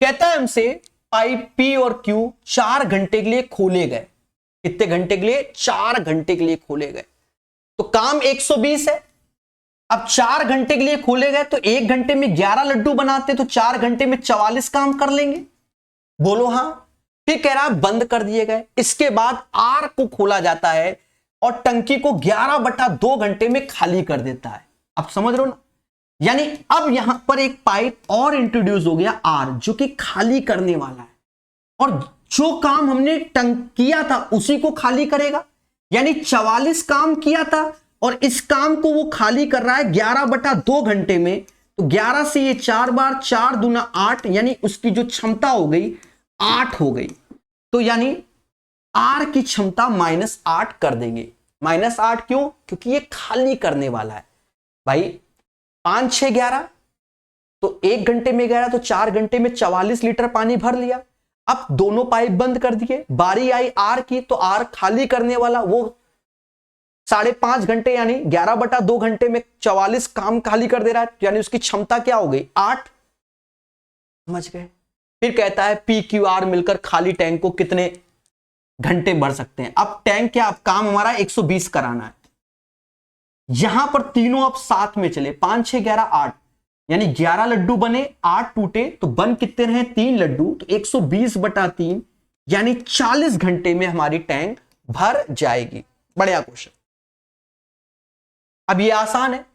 कहता है हमसे पाइप पी और क्यू 4 घंटे के लिए खोले गए। कितने घंटे के लिए? 4 घंटे के लिए खोले गए। तो काम 120 है। अब 4 घंटे के लिए खोले गए, तो 1 घंटे में 11 लड्डू बनाते, तो 4 घंटे में 44 काम कर लेंगे। बोलो हां। फिर कह रहा है बंद कर दिए गए। इसके बाद आर को खोला जाता है और टंकी को 11/2 घंटे में खाली कर देता है। अब समझ रहे हो ना? यानी अब यहां पर एक पाइप और इंट्रोड्यूस हो गया, आर, जो कि खाली करने वाला है। और जो काम हमने किया था उसी को खाली करेगा। यानी 44 काम किया था और इस काम को वो खाली कर रहा है 11/2 घंटे में। तो 11 से ये 4 बार, 4 दूना 8, यानी उसकी जो क्षमता हो गई 8 हो गई। तो यानी आर की क्षमता -8 कर देंगे। -8 क्यों? क्योंकि ये खाली करने वाला है। भाई 5 6 11, तो 1 घंटे में 11, तो 4 घंटे में 44 लीटर पानी भर लिया। अब दोनों पाइप बंद कर दिए। बारी आई आर की, तो आर खाली करने वाला, वो 5.5 घंटे यानी 11/2 घंटे में 44 काम खाली कर दे रहा है। यानी उसकी क्षमता क्या हो गई? 8। समझ गए? फिर कहता है पी क्यू आर मिलकर खाली टैंक को कितने घंटे भर सकते हैं। अब टैंक क्या, अब काम हमारा 120 कराना है। यहां पर तीनों अब साथ में चले, 5 6 11 8, यानी 11 लड्डू बने, 8 टूटे, तो बन कितने रहे? 3 लड्डू। तो 120/3 यानी 40 घंटे में हमारी टैंक भर जाएगी। बढ़िया क्वेश्चन। अब ये आसान है।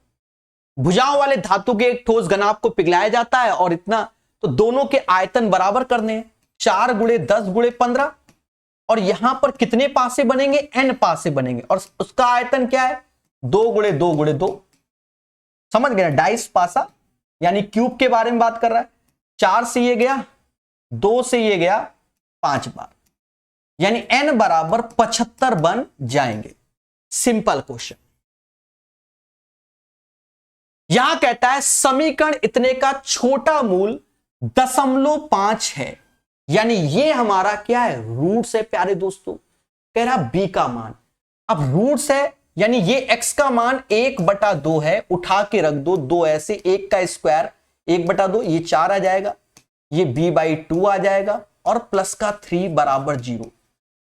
भुजाओं वाले धातु के एक ठोस घनाभ को पिघलाया जाता है और इतना, तो दोनों के आयतन बराबर करने हैं। 4 × 10 × 15, और यहां पर कितने पासे बनेंगे? n पासे बनेंगे। और उसका आयतन क्या है? 2 × 2 × 2। समझ गए ना? डाइस पासा, यानी क्यूब के बारे में बात कर रहा है। 4 से ये गया, 2 से ये गया 5 बार, यानी n बराबर 75 बन जाएंगे। Simple question. यहां कहता है समीकरण इतने का छोटा मूल 0.5 है, यानी ये हमारा क्या है? रूट्स है प्यारे दोस्तों। कह रहा b का मान, अब रूट्स है यानी ये x का मान 1/2 है। उठा के रख दो, 2 ऐसे, 1 का स्क्वायर 1/2, ये 4 आ जाएगा, ये b/2 आ जाएगा, और प्लस का 3 बराबर 0।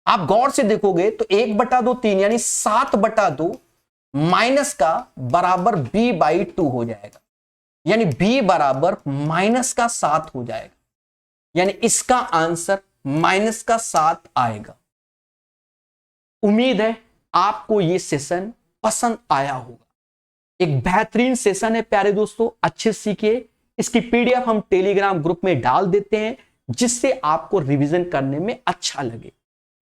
आप गौर से देखोगे तो 1/2 3, यानी 7/2 माइनस का बराबर b/2 हो जाएगा, यानी b बराबर -7 हो जाएगा। यानी इसका आंसर -7 आएगा। उम्मीद है आपको ये सेशन पसंद आया होगा। एक बेहतरीन सेशन है प्यारे दोस्तों, अच्छे सीखिए। इसकी पीडीएफ हम टेलीग्राम ग्रुप में डाल देते हैं जिससे आपको रिवीजन करने में अच्छा लगे।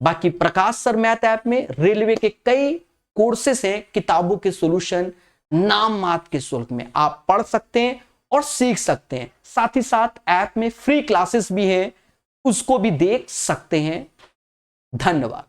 बाकी प्रकाश सर मैथ ऐप में रेलवे के कई कोर्सेस हैं, किताबों के सॉल्यूशन नाम मात्र के शुल्क में आप पढ़ सकते हैं और सीख सकते हैं। साथ ही साथ ऐप में फ्री क्लासेस भी हैं, उसको भी देख सकते हैं। धन्यवाद।